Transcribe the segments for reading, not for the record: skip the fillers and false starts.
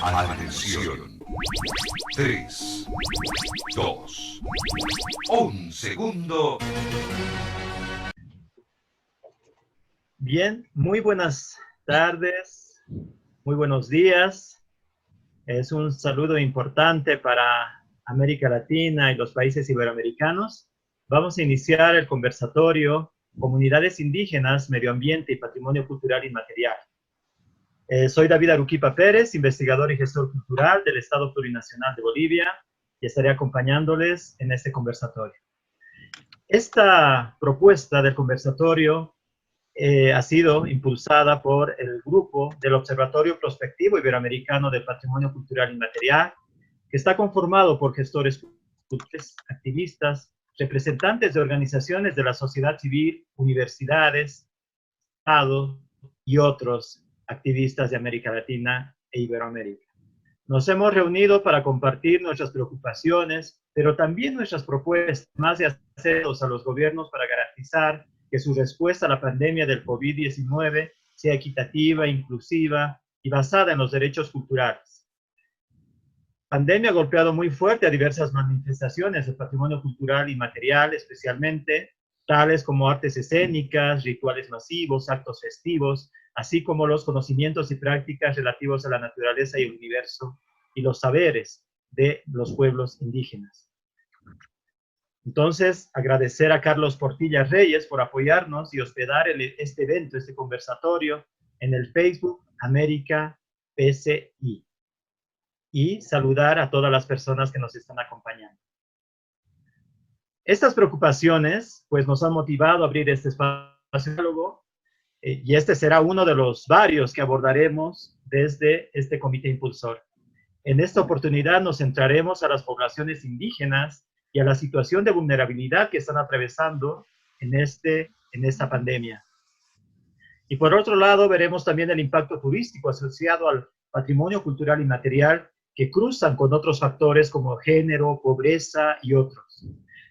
Atención. 3, 2, 1 segundo. Bien, muy buenas tardes, muy buenos días. Es un saludo importante para América Latina y los países iberoamericanos. Vamos a iniciar el conversatorio Comunidades Indígenas, Medio Ambiente y Patrimonio Cultural Inmaterial. Soy David Aruquipa Pérez, investigador y gestor cultural del Estado Plurinacional de Bolivia, y estaré acompañándoles en este conversatorio. Esta propuesta del conversatorio ha sido impulsada por el grupo del Observatorio Prospectivo Iberoamericano del Patrimonio Cultural Inmaterial, que está conformado por gestores culturales, activistas, representantes de organizaciones de la sociedad civil, universidades, Estado y otros activistas de América Latina e Iberoamérica. Nos hemos reunido para compartir nuestras preocupaciones, pero también nuestras propuestas, más de hacerlos a los gobiernos para garantizar que su respuesta a la pandemia del COVID-19 sea equitativa, inclusiva y basada en los derechos culturales. La pandemia ha golpeado muy fuerte a diversas manifestaciones del patrimonio cultural y material, especialmente tales como artes escénicas, rituales masivos, actos festivos, así como los conocimientos y prácticas relativos a la naturaleza y el universo y los saberes de los pueblos indígenas. Entonces, agradecer a Carlos Portilla Reyes por apoyarnos y hospedar este evento, este conversatorio, en el Facebook América PCI. Y saludar a todas las personas que nos están acompañando. Estas preocupaciones, pues, nos han motivado a abrir este espacio de diálogo, y este será uno de los varios que abordaremos desde este comité impulsor. En esta oportunidad nos centraremos a las poblaciones indígenas y a la situación de vulnerabilidad que están atravesando en esta pandemia. Y por otro lado, veremos también el impacto turístico asociado al patrimonio cultural inmaterial que cruzan con otros factores como género, pobreza y otros.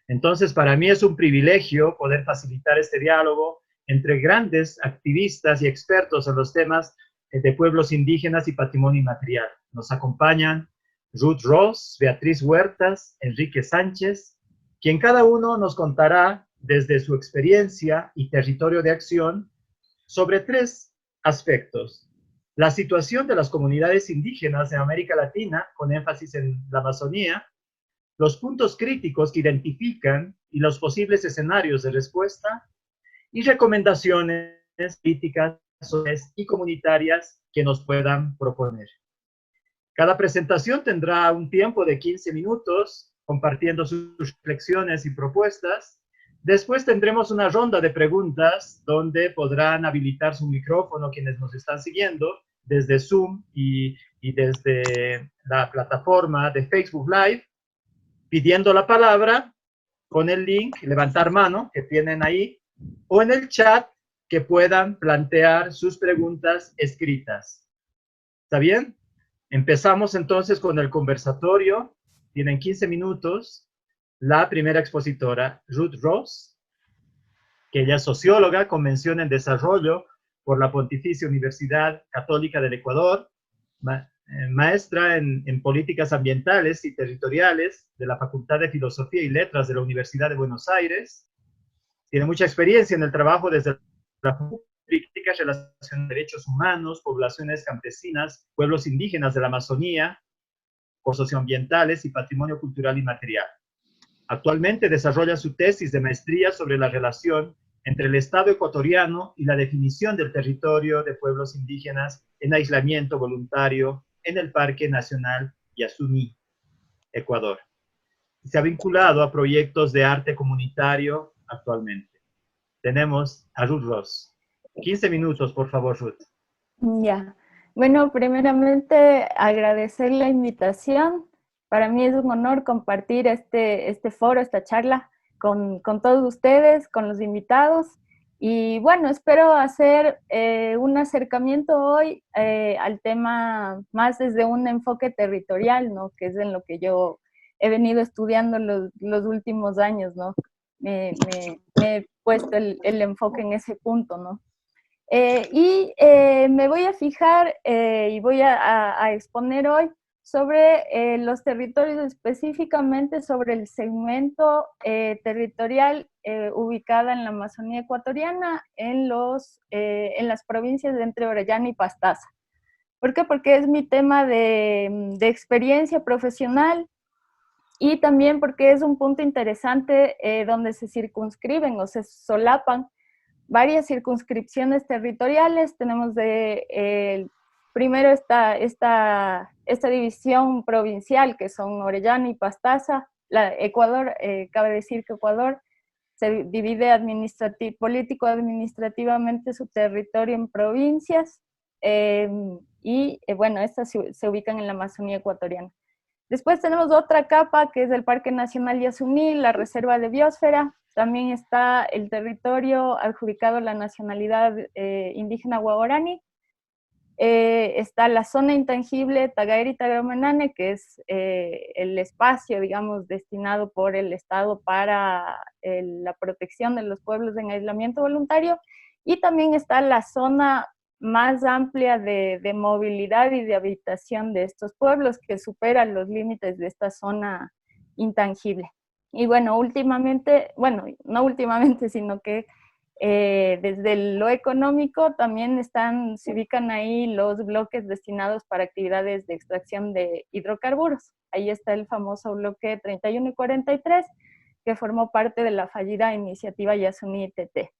Entonces, para mí es un privilegio poder facilitar este diálogo entre grandes activistas y expertos en los temas de pueblos indígenas y patrimonio inmaterial. Nos acompañan Ruth Ross, Beatriz Huertas, Enrique Sánchez, quien cada uno nos contará desde su experiencia y territorio de acción sobre 3 aspectos: la situación de las comunidades indígenas en América Latina, con énfasis en la Amazonía, los puntos críticos que identifican y los posibles escenarios de respuesta, y recomendaciones políticas y comunitarias que nos puedan proponer. Cada presentación tendrá un tiempo de 15 minutos, compartiendo sus reflexiones y propuestas. Después tendremos una ronda de preguntas donde podrán habilitar su micrófono quienes nos están siguiendo desde Zoom y desde la plataforma de Facebook Live, pidiendo la palabra con el link, levantar mano, que tienen ahí, o en el chat que puedan plantear sus preguntas escritas. ¿Está bien? Empezamos entonces con el conversatorio. Tienen 15 minutos. La primera expositora, Ruth Ross, que ella es socióloga con mención en desarrollo por la Pontificia Universidad Católica del Ecuador, maestra en políticas ambientales y territoriales de la Facultad de Filosofía y Letras de la Universidad de Buenos Aires. Tiene mucha experiencia en el trabajo desde la política relacionada con derechos humanos, poblaciones campesinas, pueblos indígenas de la Amazonía, por socioambientales y patrimonio cultural inmaterial. Actualmente desarrolla su tesis de maestría sobre la relación entre el Estado ecuatoriano y la definición del territorio de pueblos indígenas en aislamiento voluntario en el Parque Nacional Yasuní, Ecuador. Se ha vinculado a proyectos de arte comunitario actualmente. Tenemos a Ruth Ross. 15 minutos, por favor, Ruth. Ya. Bueno, primeramente agradecer la invitación. Para mí es un honor compartir este foro, esta charla con todos ustedes, con los invitados. Y bueno, espero hacer un acercamiento hoy al tema más desde un enfoque territorial, ¿no? Que es en lo que yo he venido estudiando los últimos años, ¿no? Me he puesto el enfoque en ese punto, ¿no? Me voy a fijar y voy a exponer hoy sobre los territorios, específicamente sobre el segmento territorial ubicada en la Amazonía ecuatoriana, en las provincias de Entre Orellana y Pastaza. ¿Por qué? Porque es mi tema de experiencia profesional y también porque es un punto interesante donde se circunscriben o se solapan varias circunscripciones territoriales. Tenemos primero esta división provincial, que son Orellana y Pastaza. Ecuador, cabe decir que Ecuador se divide político-administrativamente su territorio en provincias, bueno, estas se ubican en la Amazonía ecuatoriana. Después tenemos otra capa, que es el Parque Nacional Yasuní, la Reserva de Biosfera. También está el territorio adjudicado a la nacionalidad indígena guaorani. Está la zona intangible Tagairi-Tagromenane, que es el espacio, digamos, destinado por el Estado para la protección de los pueblos en aislamiento voluntario. Y también está la zona más amplia de movilidad y de habitación de estos pueblos, que supera los límites de esta zona intangible. Y bueno, no últimamente, sino que desde lo económico también se ubican ahí los bloques destinados para actividades de extracción de hidrocarburos. Ahí está el famoso bloque 31 y 43, que formó parte de la fallida iniciativa Yasuní-ITT.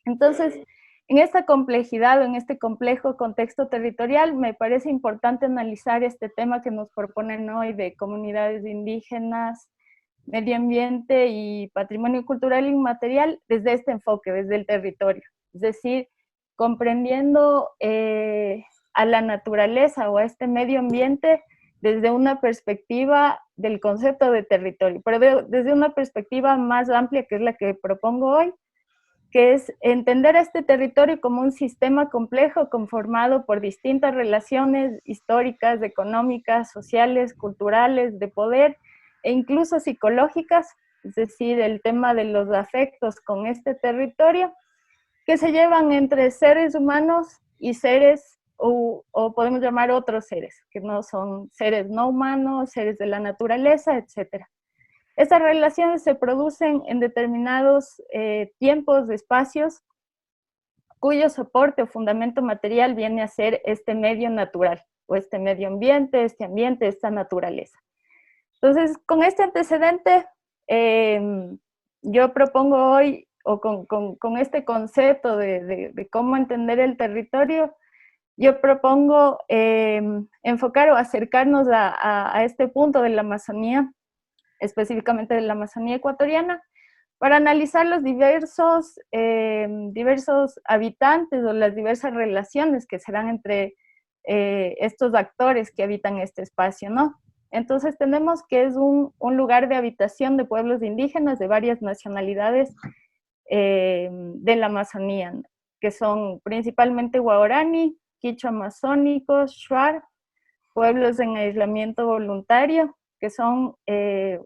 Entonces, en esta complejidad o en este complejo contexto territorial, me parece importante analizar este tema que nos proponen hoy de comunidades indígenas, medio ambiente y patrimonio cultural inmaterial desde este enfoque, desde el territorio. Es decir, comprendiendo a la naturaleza o a este medio ambiente desde una perspectiva del concepto de territorio, pero desde una perspectiva más amplia, que es la que propongo hoy, que es entender a este territorio como un sistema complejo conformado por distintas relaciones históricas, económicas, sociales, culturales, de poder e incluso psicológicas, es decir, el tema de los afectos con este territorio, que se llevan entre seres humanos y seres, o podemos llamar otros seres, que no son seres no humanos, seres de la naturaleza, etc. Estas relaciones se producen en determinados tiempos, espacios, cuyo soporte o fundamento material viene a ser este medio natural, o este medio ambiente, esta naturaleza. Entonces, con este antecedente, yo propongo hoy, o con este concepto de cómo entender el territorio, yo propongo enfocar o acercarnos a este punto de la Amazonía, específicamente de la Amazonía ecuatoriana, para analizar los diversos habitantes o las diversas relaciones que se dan entre estos actores que habitan este espacio, ¿no? Entonces tenemos que es un lugar de habitación de pueblos indígenas de varias nacionalidades de la Amazonía, que son principalmente guaorani, quichua amazónicos, shuar, pueblos en aislamiento voluntario, que son,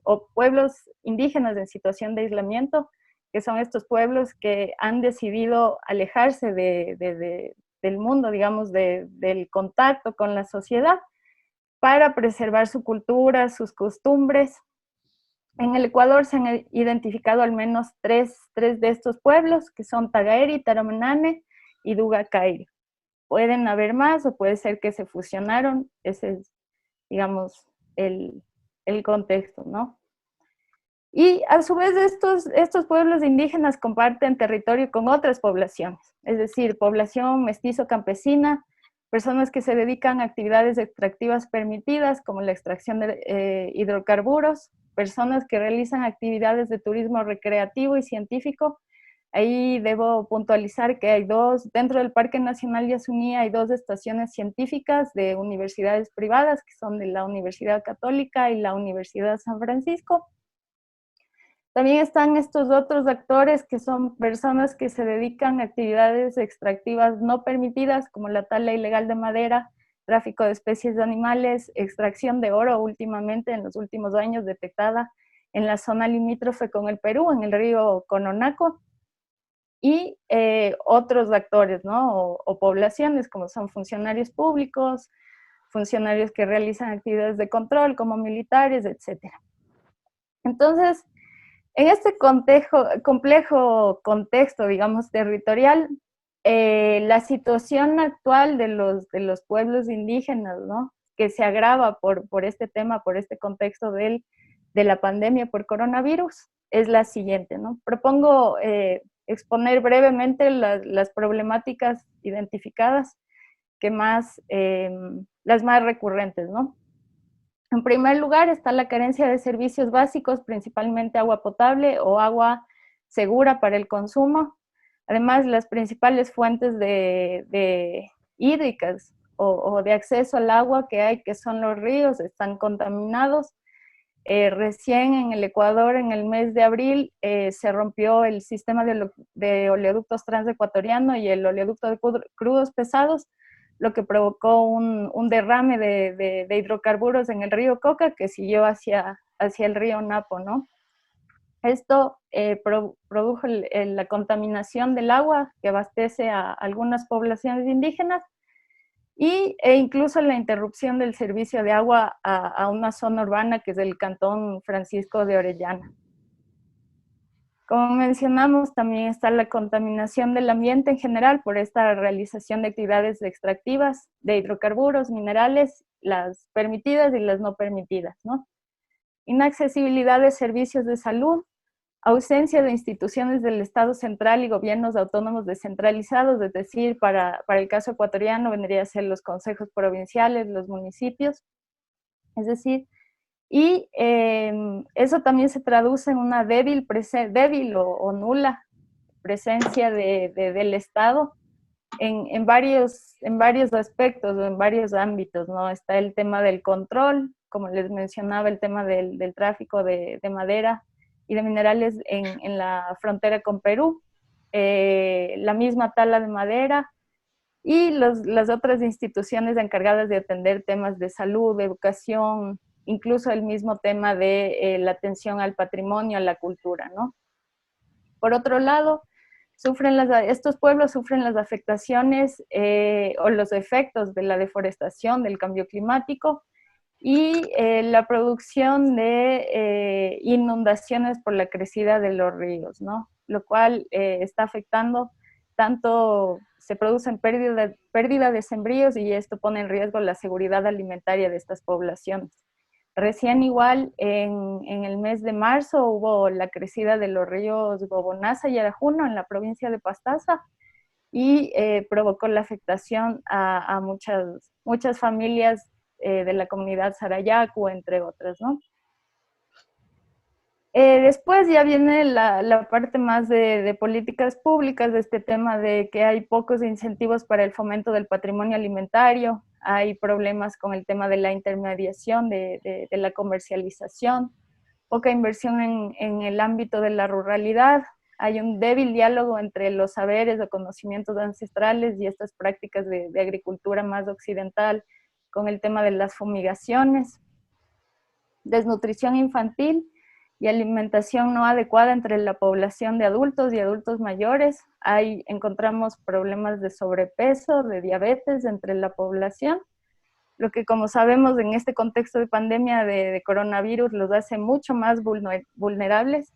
o pueblos indígenas en situación de aislamiento, que son estos pueblos que han decidido alejarse del mundo, digamos, del contacto con la sociedad, para preservar su cultura, sus costumbres. En el Ecuador se han identificado al menos tres de estos pueblos, que son Tagaeri, Taromenane y Duga-Cairo. Pueden haber más o puede ser que se fusionaron, ese es, digamos, el contexto, ¿no? Y a su vez estos pueblos indígenas comparten territorio con otras poblaciones, es decir, población mestizo-campesina, personas que se dedican a actividades extractivas permitidas, como la extracción de hidrocarburos, personas que realizan actividades de turismo recreativo y científico. Ahí debo puntualizar que hay dentro del Parque Nacional Yasuní hay 2 estaciones científicas de universidades privadas, que son de la Universidad Católica y la Universidad San Francisco. También están estos otros actores que son personas que se dedican a actividades extractivas no permitidas, como la tala ilegal de madera, tráfico de especies de animales, extracción de oro últimamente en los últimos años detectada en la zona limítrofe con el Perú, en el río Cononaco, y otros actores, ¿no? O poblaciones, como son funcionarios públicos, funcionarios que realizan actividades de control, como militares, etc. Entonces, en este complejo contexto, digamos, territorial, la situación actual de los pueblos indígenas, ¿no? Que se agrava por este tema, por este contexto de la pandemia por coronavirus, es la siguiente, ¿no? Propongo exponer brevemente las problemáticas identificadas, las más recurrentes, ¿no? En primer lugar está la carencia de servicios básicos, principalmente agua potable o agua segura para el consumo. Además, las principales fuentes hídricas o de acceso al agua que hay, que son los ríos, están contaminados. Recién en el Ecuador, en el mes de abril, se rompió el sistema de oleoductos transecuatoriano y el oleoducto de crudos pesados, lo que provocó un derrame de hidrocarburos en el río Coca, que siguió hacia el río Napo, ¿no? Esto produjo la contaminación del agua que abastece a algunas poblaciones indígenas e incluso la interrupción del servicio de agua a una zona urbana que es el Cantón Francisco de Orellana. Como mencionamos, también está la contaminación del ambiente en general por esta realización de actividades extractivas de hidrocarburos, minerales, las permitidas y las no permitidas, ¿no? Inaccesibilidad de servicios de salud, ausencia de instituciones del Estado central y gobiernos autónomos descentralizados, es decir, para el caso ecuatoriano vendría a ser los consejos provinciales, los municipios, es decir, y eso también se traduce en una débil o nula presencia del Estado en varios aspectos o en varios ámbitos, ¿no? Está el tema del control, como les mencionaba, el tema del tráfico de madera y de minerales en la frontera con Perú, la misma tala de madera y las otras instituciones encargadas de atender temas de salud, de educación, incluso el mismo tema de la atención al patrimonio, a la cultura, ¿no? Por otro lado, estos pueblos sufren las afectaciones o los efectos de la deforestación, del cambio climático y la producción de inundaciones por la crecida de los ríos, ¿no? Lo cual está afectando tanto, se producen pérdida de sembríos y esto pone en riesgo la seguridad alimentaria de estas poblaciones. Recién igual en el mes de marzo hubo la crecida de los ríos Bobonaza y Arajuno en la provincia de Pastaza y provocó la afectación a muchas familias de la comunidad Sarayaku, entre otras, ¿no? Después ya viene la parte más de políticas públicas, de este tema de que hay pocos incentivos para el fomento del patrimonio alimentario, hay problemas con el tema de la intermediación, de la comercialización, poca inversión en el ámbito de la ruralidad, hay un débil diálogo entre los saberes o conocimientos ancestrales y estas prácticas de agricultura más occidental con el tema de las fumigaciones, desnutrición infantil y alimentación no adecuada entre la población de adultos y adultos mayores. Ahí encontramos problemas de sobrepeso, de diabetes entre la población, lo que, como sabemos, en este contexto de pandemia de coronavirus los hace mucho más vulnerables.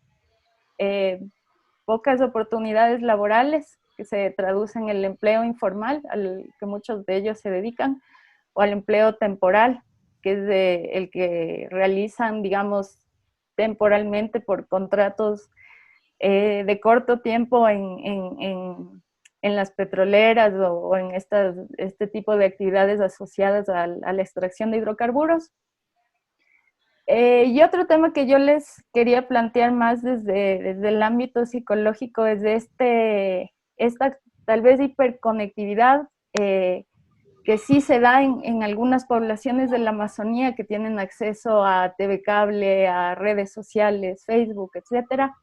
Pocas oportunidades laborales, que se traducen en el empleo informal, al que muchos de ellos se dedican, o al empleo temporal, que es el que realizan, digamos, temporalmente por contratos de corto tiempo en las petroleras o en este tipo de actividades asociadas a la extracción de hidrocarburos. Y otro tema que yo les quería plantear más desde el ámbito psicológico es esta tal vez hiperconectividad que sí se da en algunas poblaciones de la Amazonía que tienen acceso a TV cable, a redes sociales, Facebook, etcétera,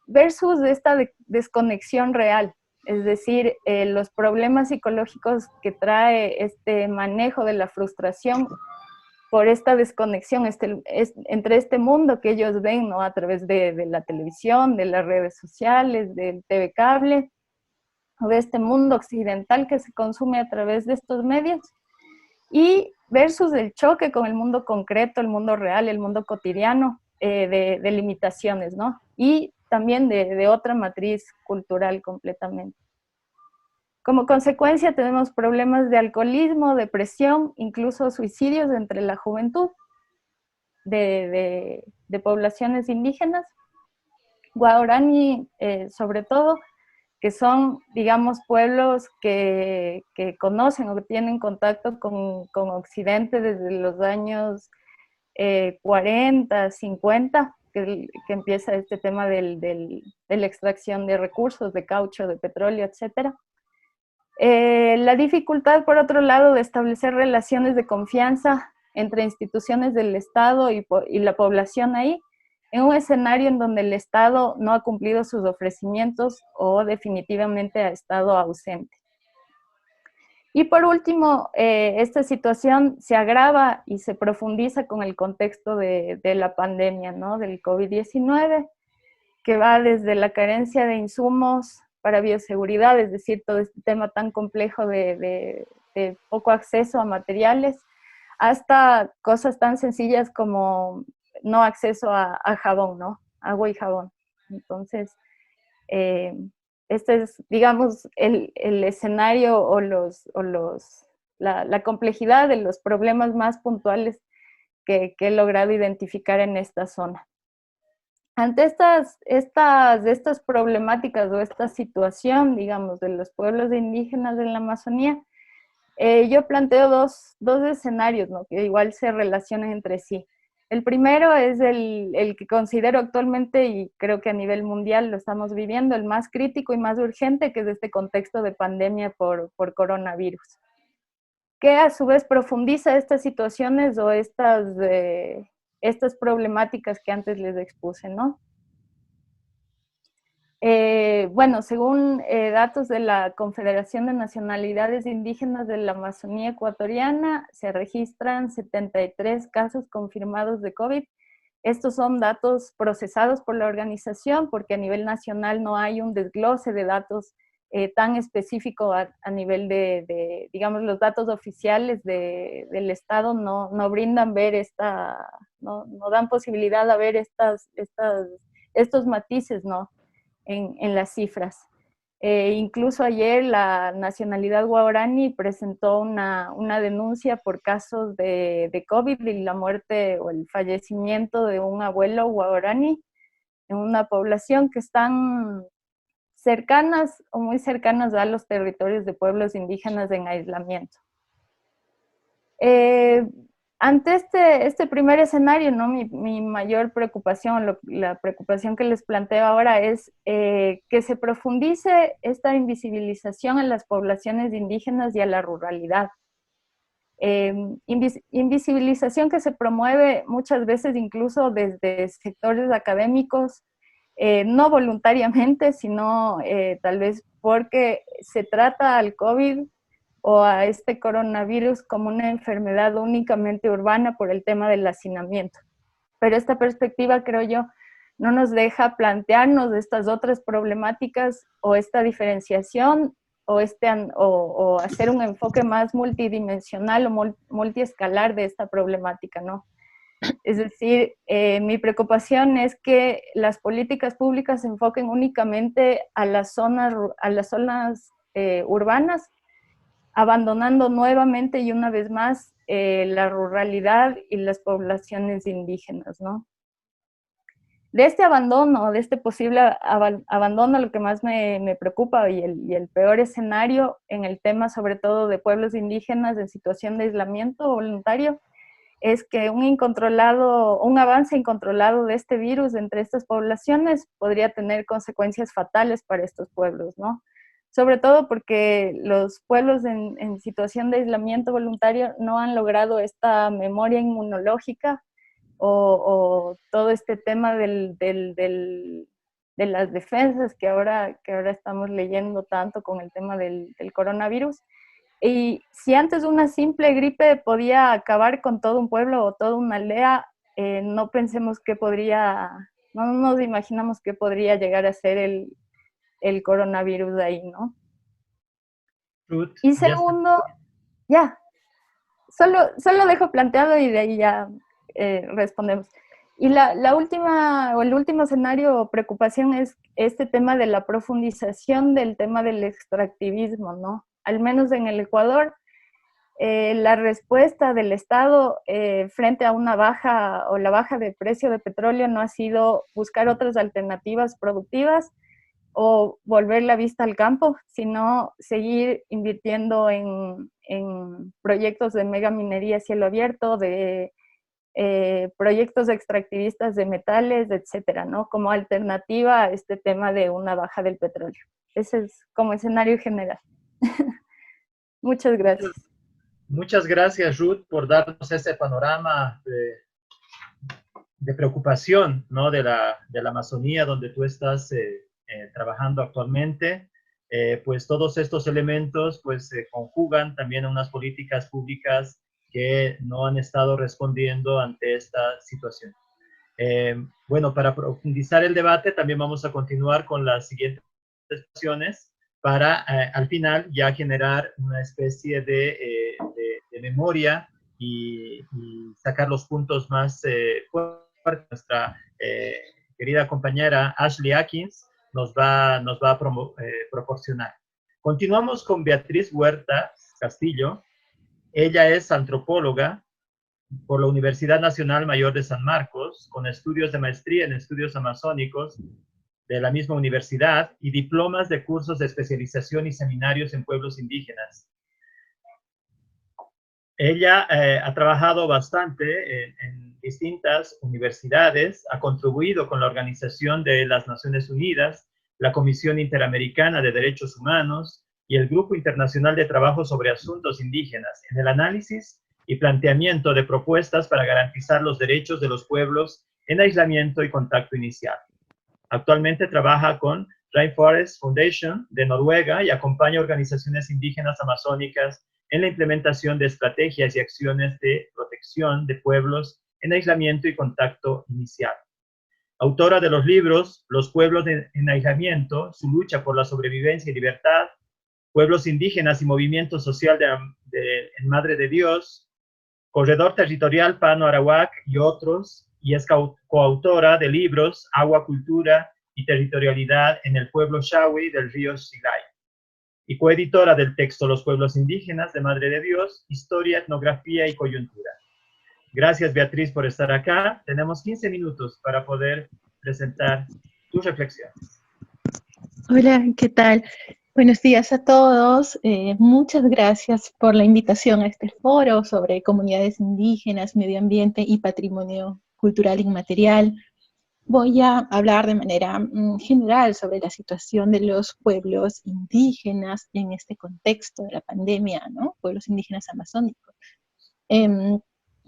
versus esta desconexión real. Es decir, los problemas psicológicos que trae este manejo de la frustración por esta desconexión entre este mundo que ellos ven, ¿no? A través de la televisión, de las redes sociales, del TV cable, o de este mundo occidental que se consume a través de estos medios, y versus el choque con el mundo concreto, el mundo real, el mundo cotidiano, de limitaciones, ¿no? Y también de otra matriz cultural completamente. Como consecuencia tenemos problemas de alcoholismo, depresión, incluso suicidios entre la juventud de poblaciones indígenas, guaraní sobre todo, que son, digamos, pueblos que conocen o que tienen contacto con Occidente desde los años 40, 50, que empieza este tema de la extracción de recursos, de caucho, de petróleo, etc. La dificultad, por otro lado, de establecer relaciones de confianza entre instituciones del Estado y la población ahí, en un escenario en donde el Estado no ha cumplido sus ofrecimientos o definitivamente ha estado ausente. Y por último, esta situación se agrava y se profundiza con el contexto de la pandemia, ¿no? Del COVID-19, que va desde la carencia de insumos para bioseguridad, es decir, todo este tema tan complejo de poco acceso a materiales, hasta cosas tan sencillas como no acceso a jabón, ¿no? Agua y jabón. Entonces, este es, digamos, el escenario o la complejidad de los problemas más puntuales que he logrado identificar en esta zona. Ante estas problemáticas o esta situación, digamos, de los pueblos indígenas en la Amazonía, yo planteo dos escenarios, ¿no? Que igual se relacionan entre sí. El primero es el que considero actualmente, y creo que a nivel mundial lo estamos viviendo, el más crítico y más urgente, que es este contexto de pandemia por coronavirus, que a su vez profundiza estas situaciones o estas problemáticas que antes les expuse, ¿no? Bueno, según datos de la Confederación de Nacionalidades Indígenas de la Amazonía Ecuatoriana, se registran 73 casos confirmados de COVID. Estos son datos procesados por la organización porque a nivel nacional no hay un desglose de datos tan específico a nivel digamos, los datos oficiales del Estado no brindan ver no dan posibilidad a ver estos matices, ¿no? En las cifras. Incluso ayer la nacionalidad guaraní presentó una denuncia por casos de COVID y la muerte o el fallecimiento de un abuelo guaraní en una población que están cercanas o muy cercanas a los territorios de pueblos indígenas en aislamiento. Ante este primer escenario, ¿no? Mi mayor preocupación, la preocupación que les planteo ahora es que se profundice esta invisibilización en las poblaciones indígenas y a la ruralidad. Invisibilización que se promueve muchas veces incluso desde sectores académicos, no voluntariamente, sino tal vez porque se trata al COVID o a este coronavirus como una enfermedad únicamente urbana por el tema del hacinamiento. Pero esta perspectiva, creo yo, no nos deja plantearnos estas otras problemáticas o esta diferenciación o hacer un enfoque más multidimensional o multiescalar de esta problemática, ¿no? Es decir, mi preocupación es que las políticas públicas se enfoquen únicamente a las zonas urbanas, abandonando nuevamente y una vez más la ruralidad y las poblaciones indígenas, ¿no? De este abandono, de este posible abandono, lo que más me preocupa y el peor escenario en el tema sobre todo de pueblos indígenas en situación de aislamiento voluntario, es que un avance incontrolado de este virus entre estas poblaciones podría tener consecuencias fatales para estos pueblos, ¿no? Sobre todo porque los pueblos en situación de aislamiento voluntario no han logrado esta memoria inmunológica o todo este tema de las defensas que ahora estamos leyendo tanto con el tema del coronavirus. Y si antes una simple gripe podía acabar con todo un pueblo o toda una aldea, no pensemos no nos imaginamos qué podría llegar a ser el coronavirus ahí, ¿no? Ruth, Y ya está. segundo, ya, solo dejo planteado y de ahí ya respondemos. Y el último escenario o preocupación es este tema de la profundización del tema del extractivismo, ¿no? Al menos en el Ecuador, la respuesta del Estado frente a una baja o la baja de precio de petróleo no ha sido buscar otras alternativas productivas o volver la vista al campo, sino seguir invirtiendo en proyectos de mega minería a cielo abierto, de proyectos extractivistas de metales, etcétera, ¿no? Como alternativa a este tema de una baja del petróleo. Ese es como escenario general. Muchas gracias. Muchas gracias, Ruth, por darnos este panorama de preocupación, ¿no? de la Amazonía, donde tú estás trabajando actualmente. Pues todos estos elementos pues se conjugan también a unas políticas públicas que no han estado respondiendo ante esta situación. Bueno, para profundizar el debate, también vamos a continuar con las siguientes sesiones para al final ya generar una especie de memoria y sacar los puntos más fuertes. Nuestra querida compañera Ashley Atkins nos va a proporcionar. Continuamos con Beatriz Huerta Castillo. Ella es antropóloga por la Universidad Nacional Mayor de San Marcos, con estudios de maestría en estudios amazónicos de la misma universidad y diplomas de cursos de especialización y seminarios en pueblos indígenas. Ella ha trabajado bastante en distintas universidades, ha contribuido con la Organización de las Naciones Unidas, la Comisión Interamericana de Derechos Humanos y el Grupo Internacional de Trabajo sobre Asuntos Indígenas en el análisis y planteamiento de propuestas para garantizar los derechos de los pueblos en aislamiento y contacto inicial. Actualmente trabaja con Rainforest Foundation de Noruega y acompaña organizaciones indígenas amazónicas en la implementación de estrategias y acciones de protección de pueblos en aislamiento y contacto inicial. Autora de los libros Los pueblos en aislamiento, su lucha por la sobrevivencia y libertad, Pueblos indígenas y movimiento social en Madre de Dios, Corredor Territorial Pano Arawak y otros, y es coautora de libros Agua, Cultura y Territorialidad en el pueblo Shawi del río Silay, y coeditora del texto Los pueblos indígenas de Madre de Dios, Historia, Etnografía y Coyuntura. Gracias, Beatriz, por estar acá. Tenemos 15 minutos para poder presentar tus reflexiones. Hola, ¿qué tal? Buenos días a todos. Muchas gracias por la invitación a este foro sobre comunidades indígenas, medio ambiente y patrimonio cultural inmaterial. Voy a hablar de manera general sobre la situación de los pueblos indígenas en este contexto de la pandemia, ¿no? Pueblos indígenas amazónicos.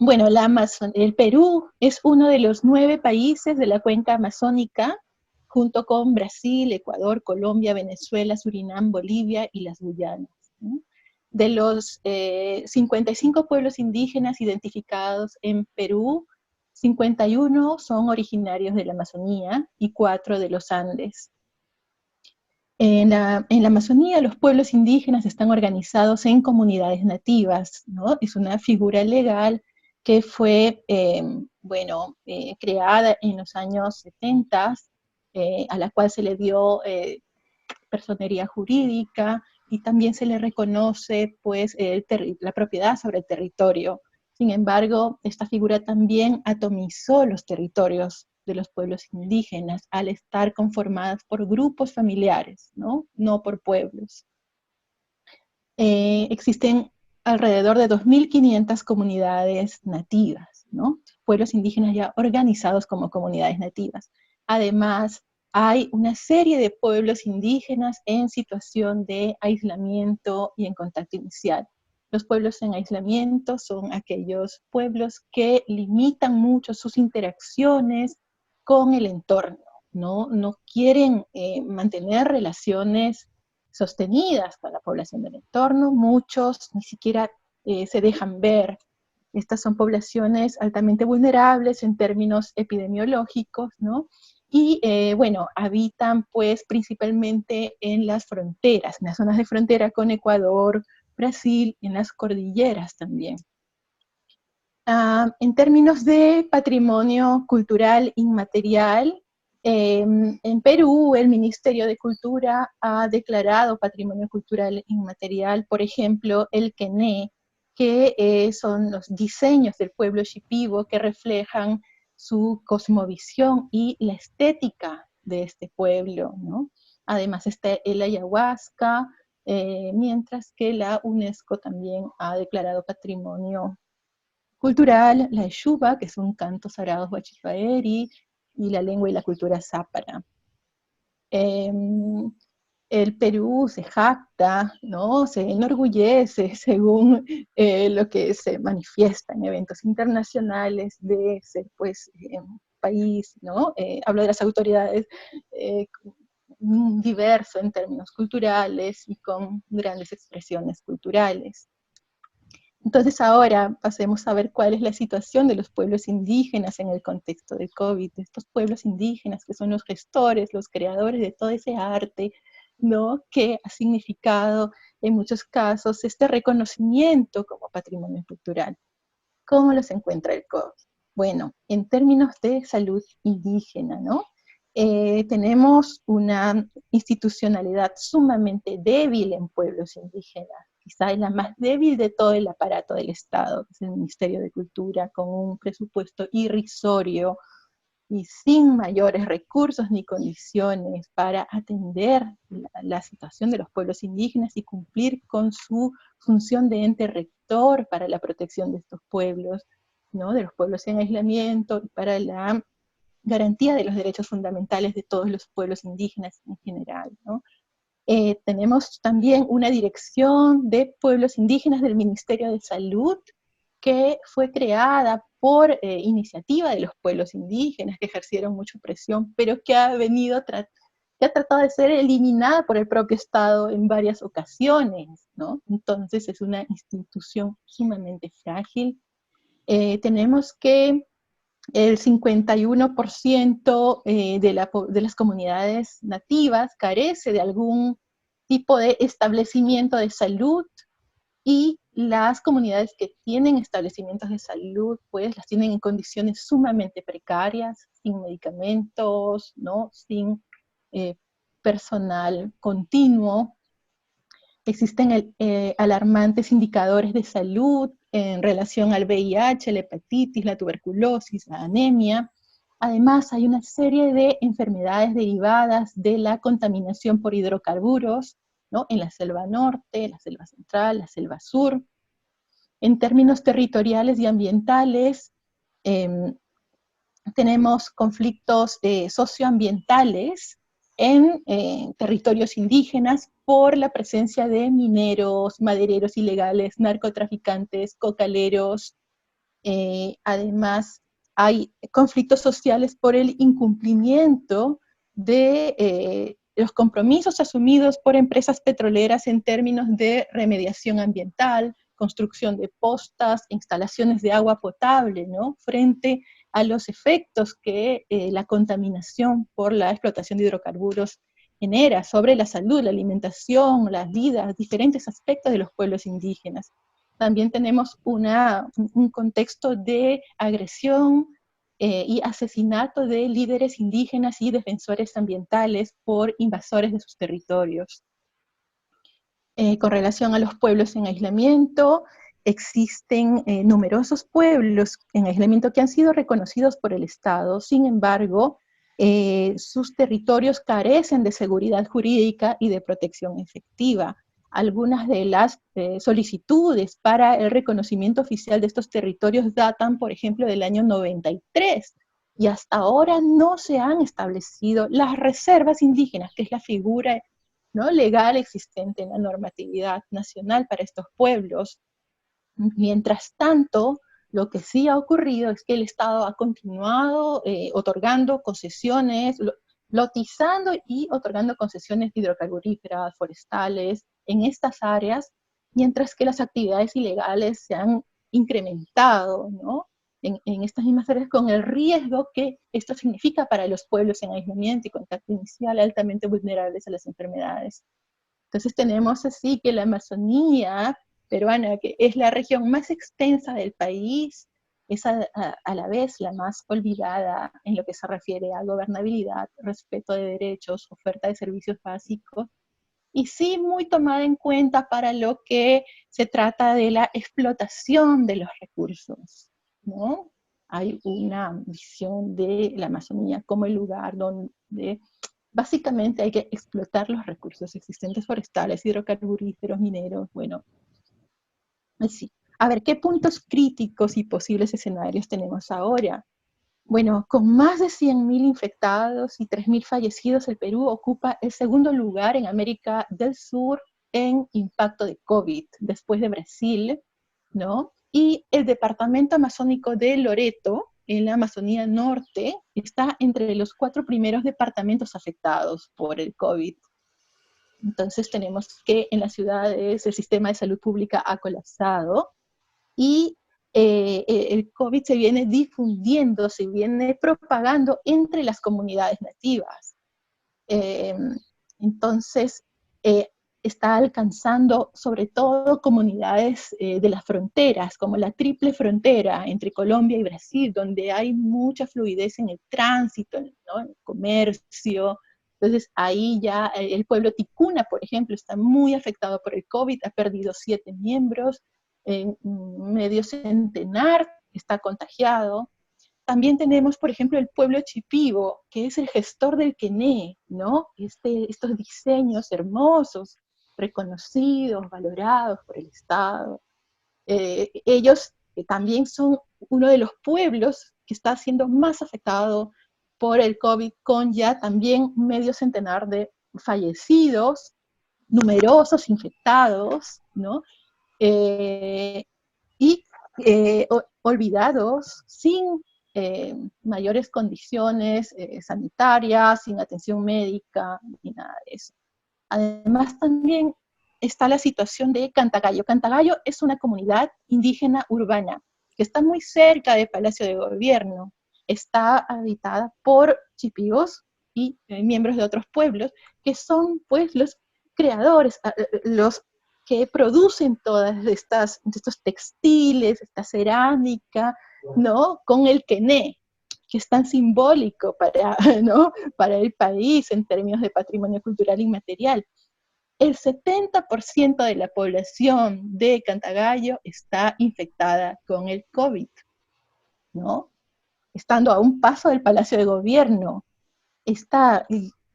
Bueno, el Perú es uno de los 9 países de la cuenca amazónica, junto con Brasil, Ecuador, Colombia, Venezuela, Surinam, Bolivia y las Guyanas, ¿no? De los 55 pueblos indígenas identificados en Perú, 51 son originarios de la Amazonía y 4 de los Andes. En la Amazonía, los pueblos indígenas están organizados en comunidades nativas, ¿no? Es una figura legal que fue, creada en los años 70, a la cual se le dio personería jurídica y también se le reconoce, pues, la propiedad sobre el territorio. Sin embargo, esta figura también atomizó los territorios de los pueblos indígenas al estar conformadas por grupos familiares, ¿no? No por pueblos. Existen alrededor de 2.500 comunidades nativas, ¿no? Pueblos indígenas ya organizados como comunidades nativas. Además, hay una serie de pueblos indígenas en situación de aislamiento y en contacto inicial. Los pueblos en aislamiento son aquellos pueblos que limitan mucho sus interacciones con el entorno, no quieren mantener relaciones sostenidas con la población del entorno, muchos ni siquiera se dejan ver. Estas son poblaciones altamente vulnerables en términos epidemiológicos, ¿no? Y habitan pues principalmente en las fronteras, en las zonas de frontera con Ecuador, Brasil, y en las cordilleras también. En términos de patrimonio cultural inmaterial, en Perú el Ministerio de Cultura ha declarado patrimonio cultural inmaterial, por ejemplo, el quené, que son los diseños del pueblo shipibo que reflejan su cosmovisión y la estética de este pueblo, ¿no? Además está el ayahuasca, mientras que la UNESCO también ha declarado patrimonio cultural, la Eshuba, que es un canto sagrado huachipaeri, y la lengua y la cultura zápara. El Perú se jacta, ¿no? Se enorgullece, según lo que se manifiesta en eventos internacionales, de ser, pues, un país, ¿no? Hablo de las autoridades, diverso en términos culturales y con grandes expresiones culturales. Entonces ahora pasemos a ver cuál es la situación de los pueblos indígenas en el contexto del COVID, de estos pueblos indígenas que son los gestores, los creadores de todo ese arte, ¿no? Que ha significado en muchos casos este reconocimiento como patrimonio cultural. ¿Cómo los encuentra el COVID? Bueno, en términos de salud indígena, ¿no? Tenemos una institucionalidad sumamente débil en pueblos indígenas, quizá es la más débil de todo el aparato del Estado, que es el Ministerio de Cultura, con un presupuesto irrisorio y sin mayores recursos ni condiciones para atender la situación de los pueblos indígenas y cumplir con su función de ente rector para la protección de estos pueblos, ¿no? De los pueblos en aislamiento y para la garantía de los derechos fundamentales de todos los pueblos indígenas en general, ¿no? Tenemos también una dirección de pueblos indígenas del Ministerio de Salud que fue creada por iniciativa de los pueblos indígenas que ejercieron mucha presión, pero que ha tratado de ser eliminada por el propio Estado en varias ocasiones, ¿no? Entonces es una institución sumamente frágil. Tenemos que el 51% de las comunidades nativas carece de algún tipo de establecimiento de salud, y las comunidades que tienen establecimientos de salud, pues las tienen en condiciones sumamente precarias, sin medicamentos, ¿no? Sin personal continuo. Existen alarmantes indicadores de salud en relación al VIH, la hepatitis, la tuberculosis, la anemia. Además, hay una serie de enfermedades derivadas de la contaminación por hidrocarburos, ¿no? En la selva norte, la selva central, la selva sur. En términos territoriales y ambientales, tenemos conflictos socioambientales en territorios indígenas por la presencia de mineros, madereros ilegales, narcotraficantes, cocaleros. Además, hay conflictos sociales por el incumplimiento de los compromisos asumidos por empresas petroleras en términos de remediación ambiental, construcción de postas, instalaciones de agua potable, ¿no? Frente a los efectos que la contaminación por la explotación de hidrocarburos genera sobre la salud, la alimentación, las vidas, diferentes aspectos de los pueblos indígenas. También tenemos un contexto de agresión y asesinato de líderes indígenas y defensores ambientales por invasores de sus territorios. Con relación a los pueblos en aislamiento, existen numerosos pueblos en aislamiento que han sido reconocidos por el Estado. Sin embargo, sus territorios carecen de seguridad jurídica y de protección efectiva. Algunas de las solicitudes para el reconocimiento oficial de estos territorios datan, por ejemplo, del año 93, y hasta ahora no se han establecido las reservas indígenas, que es la figura, ¿no?, legal existente en la normatividad nacional para estos pueblos. Mientras tanto, lo que sí ha ocurrido es que el Estado ha continuado otorgando concesiones, lotizando y otorgando concesiones hidrocarburíferas, forestales, en estas áreas, mientras que las actividades ilegales se han incrementado, ¿no?, en estas mismas áreas, con el riesgo que esto significa para los pueblos en aislamiento y contacto inicial altamente vulnerables a las enfermedades. Entonces tenemos así que la Amazonía peruana, que es la región más extensa del país, es a la vez la más olvidada en lo que se refiere a gobernabilidad, respeto de derechos, oferta de servicios básicos, y sí muy tomada en cuenta para lo que se trata de la explotación de los recursos, ¿no? Hay una visión de la Amazonía como el lugar donde básicamente hay que explotar los recursos existentes forestales, hidrocarburíferos, mineros, bueno, sí. A ver, ¿qué puntos críticos y posibles escenarios tenemos ahora? Bueno, con más de 100.000 infectados y 3.000 fallecidos, el Perú ocupa el segundo lugar en América del Sur en impacto de COVID, después de Brasil, ¿no? Y el departamento amazónico de Loreto, en la Amazonía Norte, está entre los 4 primeros departamentos afectados por el COVID. Entonces tenemos que en las ciudades el sistema de salud pública ha colapsado y el COVID se viene difundiendo, se viene propagando entre las comunidades nativas. Entonces, está alcanzando sobre todo comunidades de las fronteras, como la triple frontera entre Colombia y Brasil, donde hay mucha fluidez en el tránsito, ¿no?, en el comercio. Entonces, ahí ya el pueblo ticuna, por ejemplo, está muy afectado por el COVID, ha perdido 7 miembros, medio centenar está contagiado. También tenemos, por ejemplo, el pueblo Chipibo, que es el gestor del quené, ¿no? Estos diseños hermosos, reconocidos, valorados por el Estado. Ellos también son uno de los pueblos que está siendo más afectado por el COVID, con ya también medio centenar de fallecidos, numerosos infectados, ¿no? Y olvidados, sin mayores condiciones sanitarias, sin atención médica, ni nada de eso. Además, también está la situación de Cantagallo. Cantagallo es una comunidad indígena urbana que está muy cerca del Palacio de Gobierno. Está habitada por chipigos y miembros de otros pueblos, que son pues los creadores, los que producen todas estos textiles, esta cerámica, ¿no?, con el quené, que es tan simbólico para, ¿no?, para el país en términos de patrimonio cultural inmaterial. El 70% de la población de Cantagallo está infectada con el COVID, ¿no? Estando a un paso del Palacio de Gobierno. Esta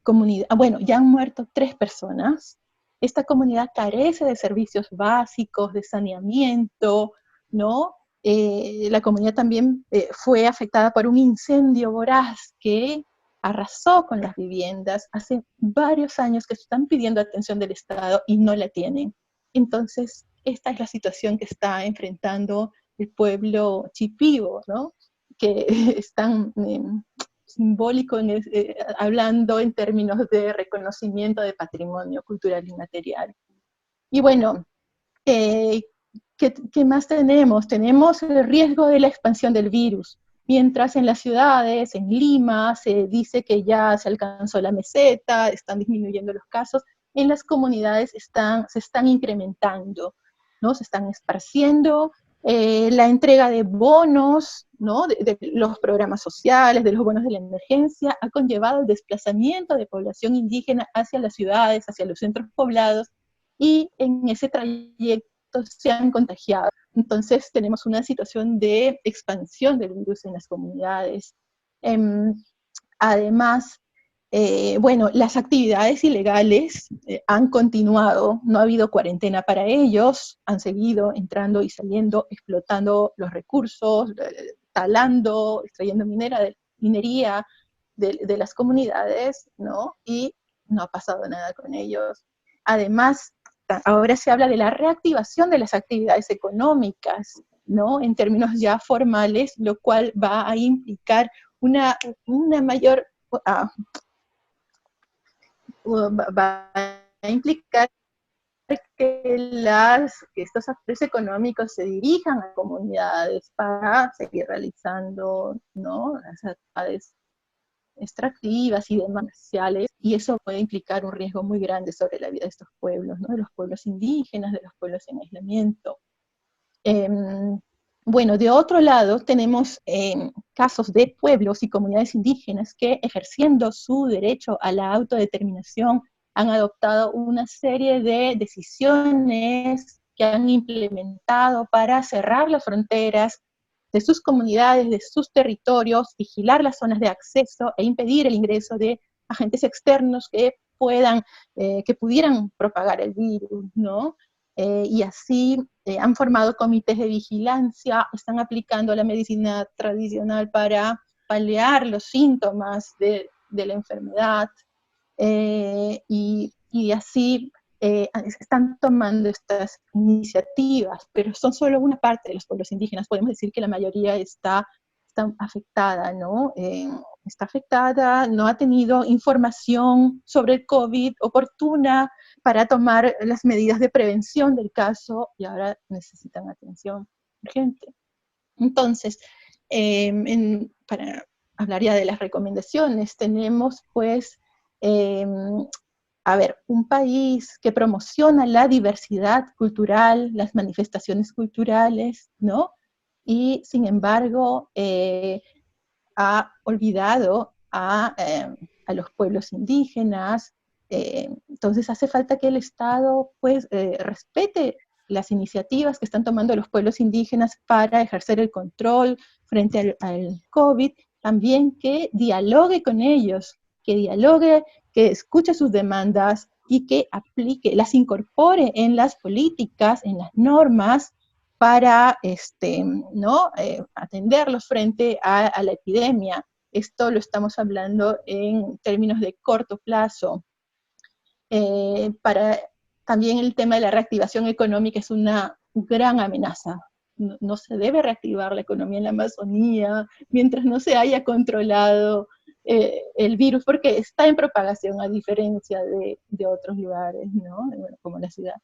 comunidad, bueno, ya han muerto 3 personas. Esta comunidad carece de servicios básicos, de saneamiento, ¿no? La comunidad también fue afectada por un incendio voraz que arrasó con las viviendas. Hace varios años que están pidiendo atención del Estado y no la tienen. Entonces, esta es la situación que está enfrentando el pueblo chipibo, ¿no?, que están simbólico hablando en términos de reconocimiento de patrimonio cultural inmaterial. Y bueno, ¿qué más tenemos? Tenemos el riesgo de la expansión del virus. Mientras en las ciudades, en Lima, se dice que ya se alcanzó la meseta, están disminuyendo los casos, en las comunidades se están incrementando, ¿no? Se están esparciendo, la entrega de bonos, ¿no? De los programas sociales, de los bonos de la emergencia, ha conllevado el desplazamiento de población indígena hacia las ciudades, hacia los centros poblados, y en ese trayecto se han contagiado. Entonces tenemos una situación de expansión del virus en las comunidades. Además, bueno, las actividades ilegales han continuado, no ha habido cuarentena para ellos, han seguido entrando y saliendo, explotando los recursos, talando, extrayendo minería de las comunidades, ¿no? Y no ha pasado nada con ellos. Además, ahora se habla de la reactivación de las actividades económicas, ¿no? En términos ya formales, lo cual va a implicar una mayor, va a implicar que estos actores económicos se dirijan a comunidades para seguir realizando, ¿no?, las actividades extractivas y demás comerciales, y eso puede implicar un riesgo muy grande sobre la vida de estos pueblos, ¿no?, de los pueblos indígenas, de los pueblos en aislamiento. Bueno, de otro lado tenemos casos de pueblos y comunidades indígenas que, ejerciendo su derecho a la autodeterminación, han adoptado una serie de decisiones que han implementado para cerrar las fronteras de sus comunidades, de sus territorios, vigilar las zonas de acceso e impedir el ingreso de agentes externos que pudieran propagar el virus, ¿no? Y así han formado comités de vigilancia, están aplicando la medicina tradicional para paliar los síntomas de la enfermedad, y así están tomando estas iniciativas, pero son solo una parte de los pueblos indígenas. Podemos decir que la mayoría está afectada, ¿no? Está afectada, no ha tenido información sobre el COVID oportuna para tomar las medidas de prevención del caso, y ahora necesitan atención urgente. Entonces, para hablar ya de las recomendaciones, tenemos pues, a ver, un país que promociona la diversidad cultural, las manifestaciones culturales, ¿no? Y sin embargo, ha olvidado a los pueblos indígenas. Entonces hace falta que el Estado pues respete las iniciativas que están tomando los pueblos indígenas para ejercer el control frente al COVID, también que dialogue con ellos, que escuche sus demandas y que aplique, las incorpore en las políticas, en las normas, para ¿no? Atenderlos frente a la epidemia. Esto lo estamos hablando en términos de corto plazo. También el tema de la reactivación económica es una gran amenaza. No se debe reactivar la economía en la Amazonía mientras no se haya controlado el virus, porque está en propagación a diferencia de otros lugares, ¿no? Bueno, como la ciudad.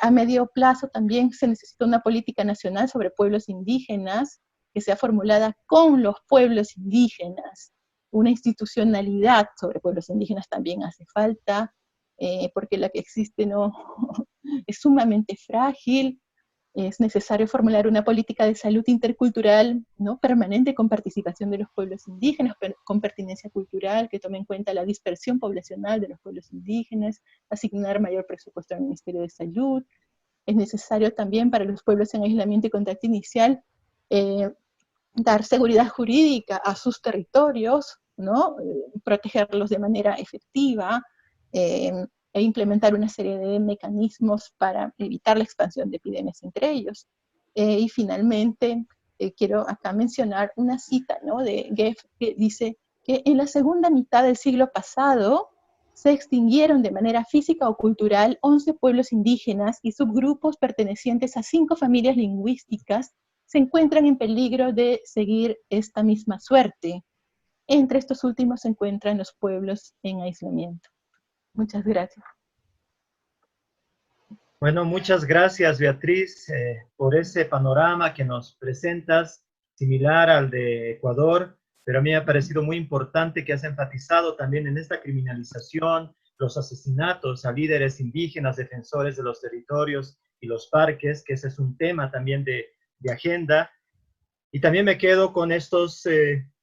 A medio plazo también se necesita una política nacional sobre pueblos indígenas que sea formulada con los pueblos indígenas. Una institucionalidad sobre pueblos indígenas también hace falta, porque la que existe no es sumamente frágil. Es necesario formular una política de salud intercultural, ¿no?, permanente, con participación de los pueblos indígenas, con pertinencia cultural, que tome en cuenta la dispersión poblacional de los pueblos indígenas, asignar mayor presupuesto al Ministerio de Salud. Es necesario también para los pueblos en aislamiento y contacto inicial dar seguridad jurídica a sus territorios, ¿no?, protegerlos de manera efectiva, e implementar una serie de mecanismos para evitar la expansión de epidemias entre ellos. Y finalmente, quiero acá mencionar una cita, ¿no?, de Goethe, que dice que en la segunda mitad del siglo pasado se extinguieron de manera física o cultural 11 pueblos indígenas y subgrupos pertenecientes a 5 familias lingüísticas se encuentran en peligro de seguir esta misma suerte. Entre estos últimos se encuentran los pueblos en aislamiento. Muchas gracias. Bueno, muchas gracias, Beatriz, por ese panorama que nos presentas. similar al de Ecuador, pero a mí me ha parecido muy importante que has enfatizado también en esta criminalización, los asesinatos a líderes indígenas, defensores de los territorios y los parques, que ese es un tema también de agenda. Y también me quedo con estos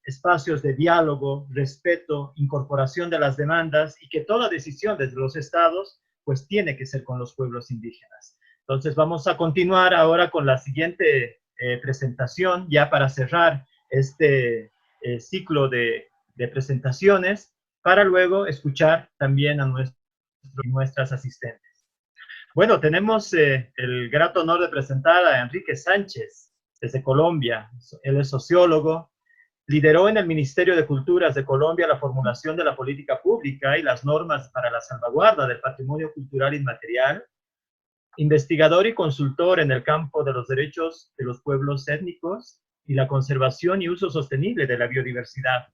espacios de diálogo, respeto, incorporación de las demandas y que toda decisión desde los estados pues tiene que ser con los pueblos indígenas. Entonces vamos a continuar ahora con la siguiente presentación ya para cerrar este ciclo de presentaciones para luego escuchar también a nuestras asistentes. Bueno, tenemos el grato honor de presentar a Enrique Sánchez desde Colombia. Él es sociólogo, lideró en el Ministerio de Culturas de Colombia la formulación de la política pública y las normas para la salvaguarda del patrimonio cultural inmaterial, investigador y consultor en el campo de los derechos de los pueblos étnicos y la conservación y uso sostenible de la biodiversidad.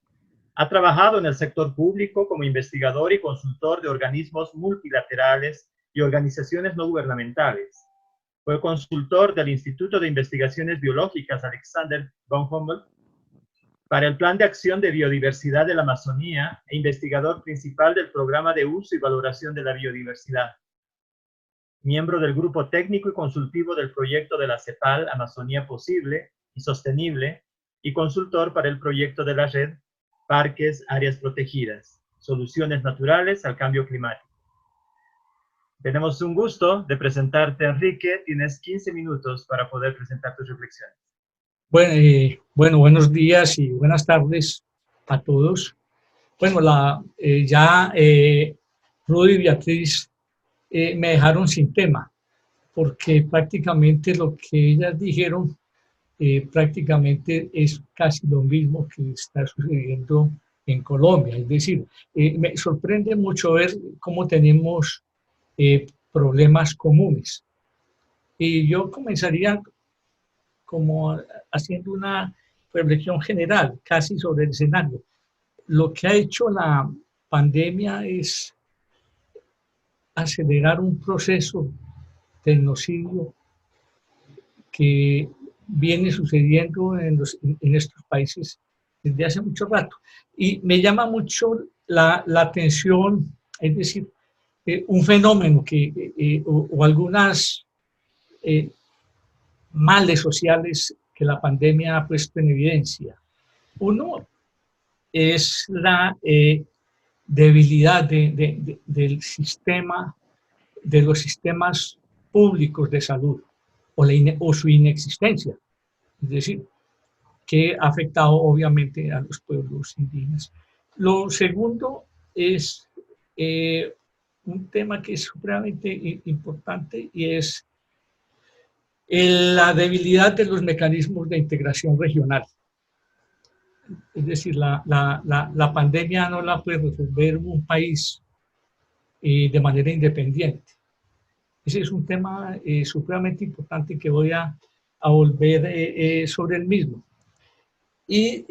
Ha trabajado en el sector público como investigador y consultor de organismos multilaterales y organizaciones no gubernamentales. Fue consultor del Instituto de Investigaciones Biológicas Alexander von Humboldt para el Plan de Acción de Biodiversidad de la Amazonía e investigador principal del Programa de Uso y Valoración de la Biodiversidad. Miembro del Grupo Técnico y Consultivo del Proyecto de la CEPAL Amazonía Posible y Sostenible y consultor para el proyecto de la Red Parques, Áreas Protegidas, Soluciones Naturales al Cambio Climático. Tenemos un gusto de presentarte, Enrique. Tienes 15 minutos para poder presentar tus reflexiones. Bueno, buenos días y buenas tardes a todos. Bueno, Rudy y Beatriz me dejaron sin tema, porque prácticamente lo que ellas dijeron prácticamente es casi lo mismo que está sucediendo en Colombia. Es decir, me sorprende mucho ver cómo tenemos problemas comunes. Y yo comenzaría como haciendo una reflexión general, casi sobre el escenario. Lo que ha hecho la pandemia es acelerar un proceso de genocidio que viene sucediendo en estos países desde hace mucho rato. Y me llama mucho la atención, es decir, un fenómeno o algunas males sociales que la pandemia ha puesto en evidencia. Uno es la debilidad del sistema, de los sistemas públicos de salud o su inexistencia, es decir, que ha afectado obviamente a los pueblos indígenas. Lo segundo es un tema que es supremamente importante y es la debilidad de los mecanismos de integración regional. Es decir, la pandemia no la puede resolver un país de manera independiente. Ese es un tema supremamente importante que voy a volver sobre el mismo. Y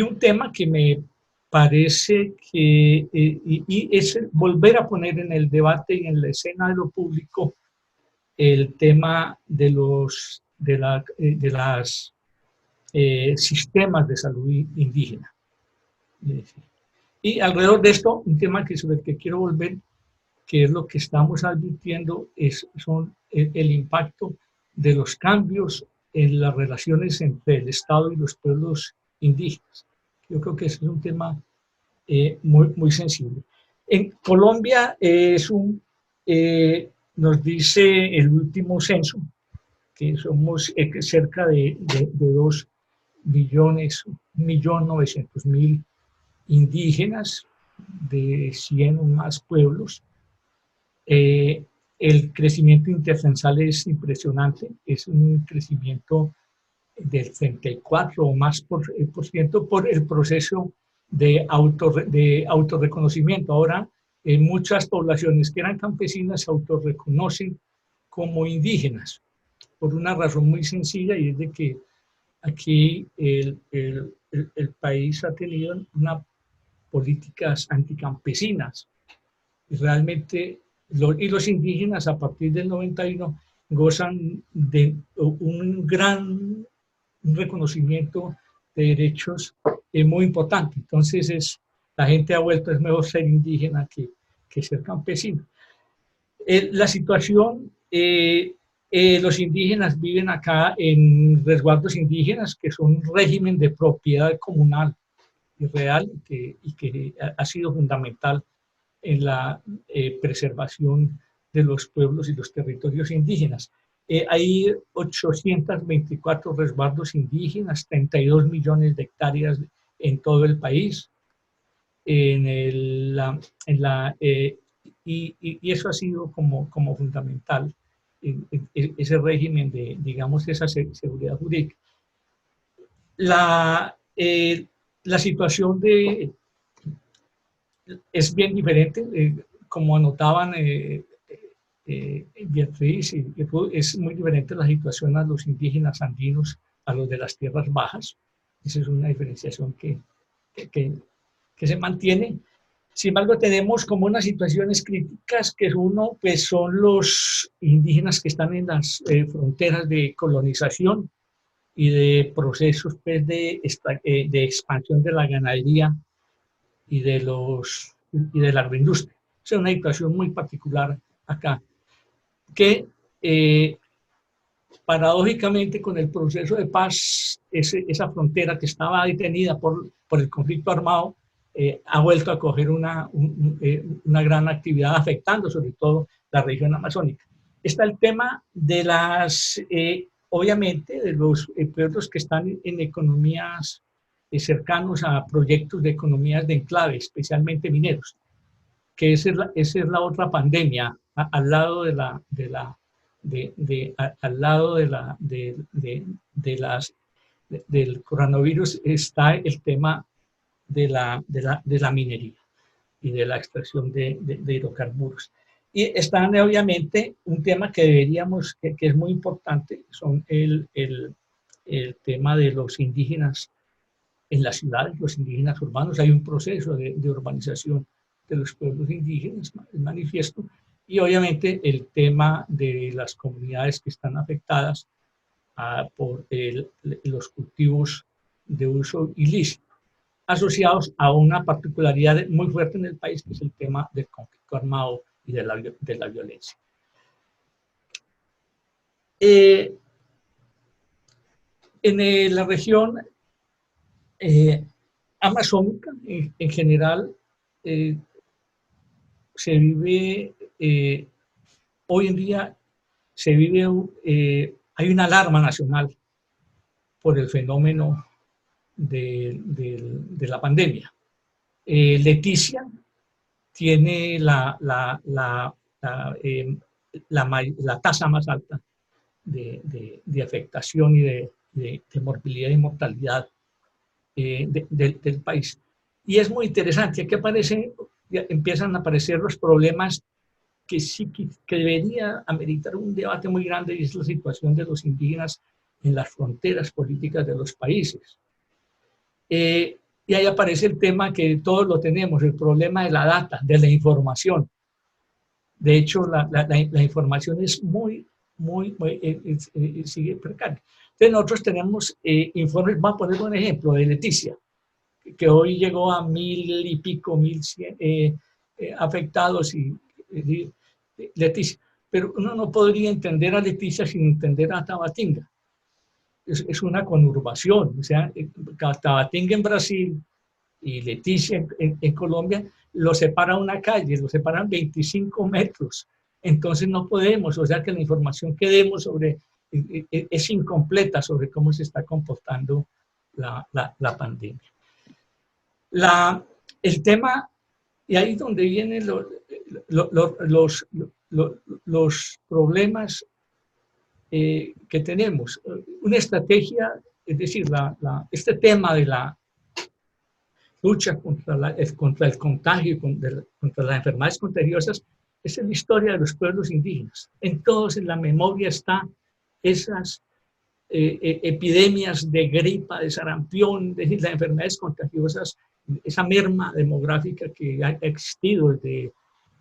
un tema que me parece que es volver a poner en el debate y en la escena de lo público el tema de los sistemas de salud indígena. Y alrededor de esto, un tema sobre el que quiero volver, que es lo que estamos advirtiendo, son el impacto de los cambios en las relaciones entre el Estado y los pueblos indígenas. Yo creo que ese es un tema muy sensible. En Colombia nos dice el último censo que somos cerca de 2.900.000 indígenas de 100 o más pueblos. El crecimiento intercensal es impresionante, es un crecimiento del 34 o más por ciento por el proceso de autorreconocimiento. Ahora, muchas poblaciones que eran campesinas se autorreconocen como indígenas por una razón muy sencilla, y es de que aquí el país ha tenido unas políticas anticampesinas. Y realmente, los indígenas a partir del 91 gozan de un gran un reconocimiento de derechos muy importante. Entonces, la gente ha vuelto, es mejor ser indígena que ser campesino. La situación, los indígenas viven acá en resguardos indígenas, que son un régimen de propiedad comunal y real, y que ha sido fundamental en la preservación de los pueblos y los territorios indígenas. Hay 824 resguardos indígenas, 32 millones de hectáreas en todo el país. Y eso ha sido como fundamental, ese régimen de, digamos, esa seguridad jurídica. La situación es bien diferente, como anotaban Beatriz, es muy diferente la situación a los indígenas andinos, a los de las tierras bajas. Esa es una diferenciación que se mantiene. Sin embargo, tenemos como unas situaciones críticas, que uno, pues, son los indígenas que están en las fronteras de colonización y de procesos, pues, de expansión de la ganadería y de la agroindustria. Es una situación muy particular acá, que paradójicamente, con el proceso de paz, esa frontera que estaba detenida por el conflicto armado, ha vuelto a coger una gran actividad, afectando sobre todo la región amazónica. Está el tema de obviamente, de los pueblos que están en economías cercanos a proyectos de economías de enclave, especialmente mineros, que esa es la otra pandemia, al lado del coronavirus. Está el tema de la minería y de la extracción de hidrocarburos. Y están, obviamente, un tema que deberíamos, que es muy importante, son el tema de los indígenas en las ciudades, los indígenas urbanos. Hay un proceso de urbanización de los pueblos indígenas, es manifiesto, y obviamente el tema de las comunidades que están afectadas por los cultivos de uso ilícito, asociados a una particularidad muy fuerte en el país, que es el tema del conflicto armado y de la violencia. En la región amazónica, en general, se vive, hoy en día, hay una alarma nacional por el fenómeno de la pandemia. Leticia tiene la tasa más alta de afectación y de morbilidad y mortalidad del país. Y es muy interesante, aquí empiezan a aparecer los problemas que sí que debería ameritar un debate muy grande, y es la situación de los indígenas en las fronteras políticas de los países. Y ahí aparece el tema que todos lo tenemos, el problema de la data, de la información. De hecho, la información es sigue precaria. Entonces, nosotros tenemos informes. Vamos a poner un ejemplo de Leticia, que hoy llegó a 1,000 y pico, 1,100 afectados, Leticia. Pero uno no podría entender a Leticia sin entender a Tabatinga. Es una conurbación. O sea, Tabatinga en Brasil y Leticia en Colombia, lo separa una calle, lo separan 25 metros. Entonces no podemos, o sea que la información que demos es incompleta sobre cómo se está comportando la pandemia. El tema, y ahí es donde vienen los problemas que tenemos. Una estrategia, es decir, este tema de la lucha contra el contagio, contra las enfermedades contagiosas, es la historia de los pueblos indígenas. En todos, en la memoria, están esas epidemias de gripa, de sarampión, de las enfermedades contagiosas, esa merma demográfica que ha existido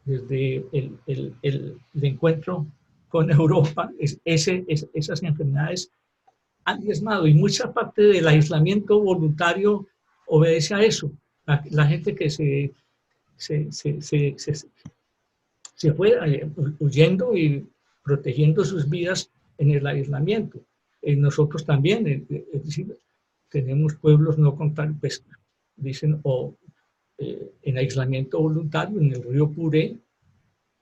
desde el encuentro con Europa. Esas enfermedades han diezmado, y mucha parte del aislamiento voluntario obedece a eso. La gente que se fue huyendo y protegiendo sus vidas en el aislamiento. Nosotros también, es decir, tenemos pueblos no contaminados, pues, dicen, en aislamiento voluntario, en el río Puré,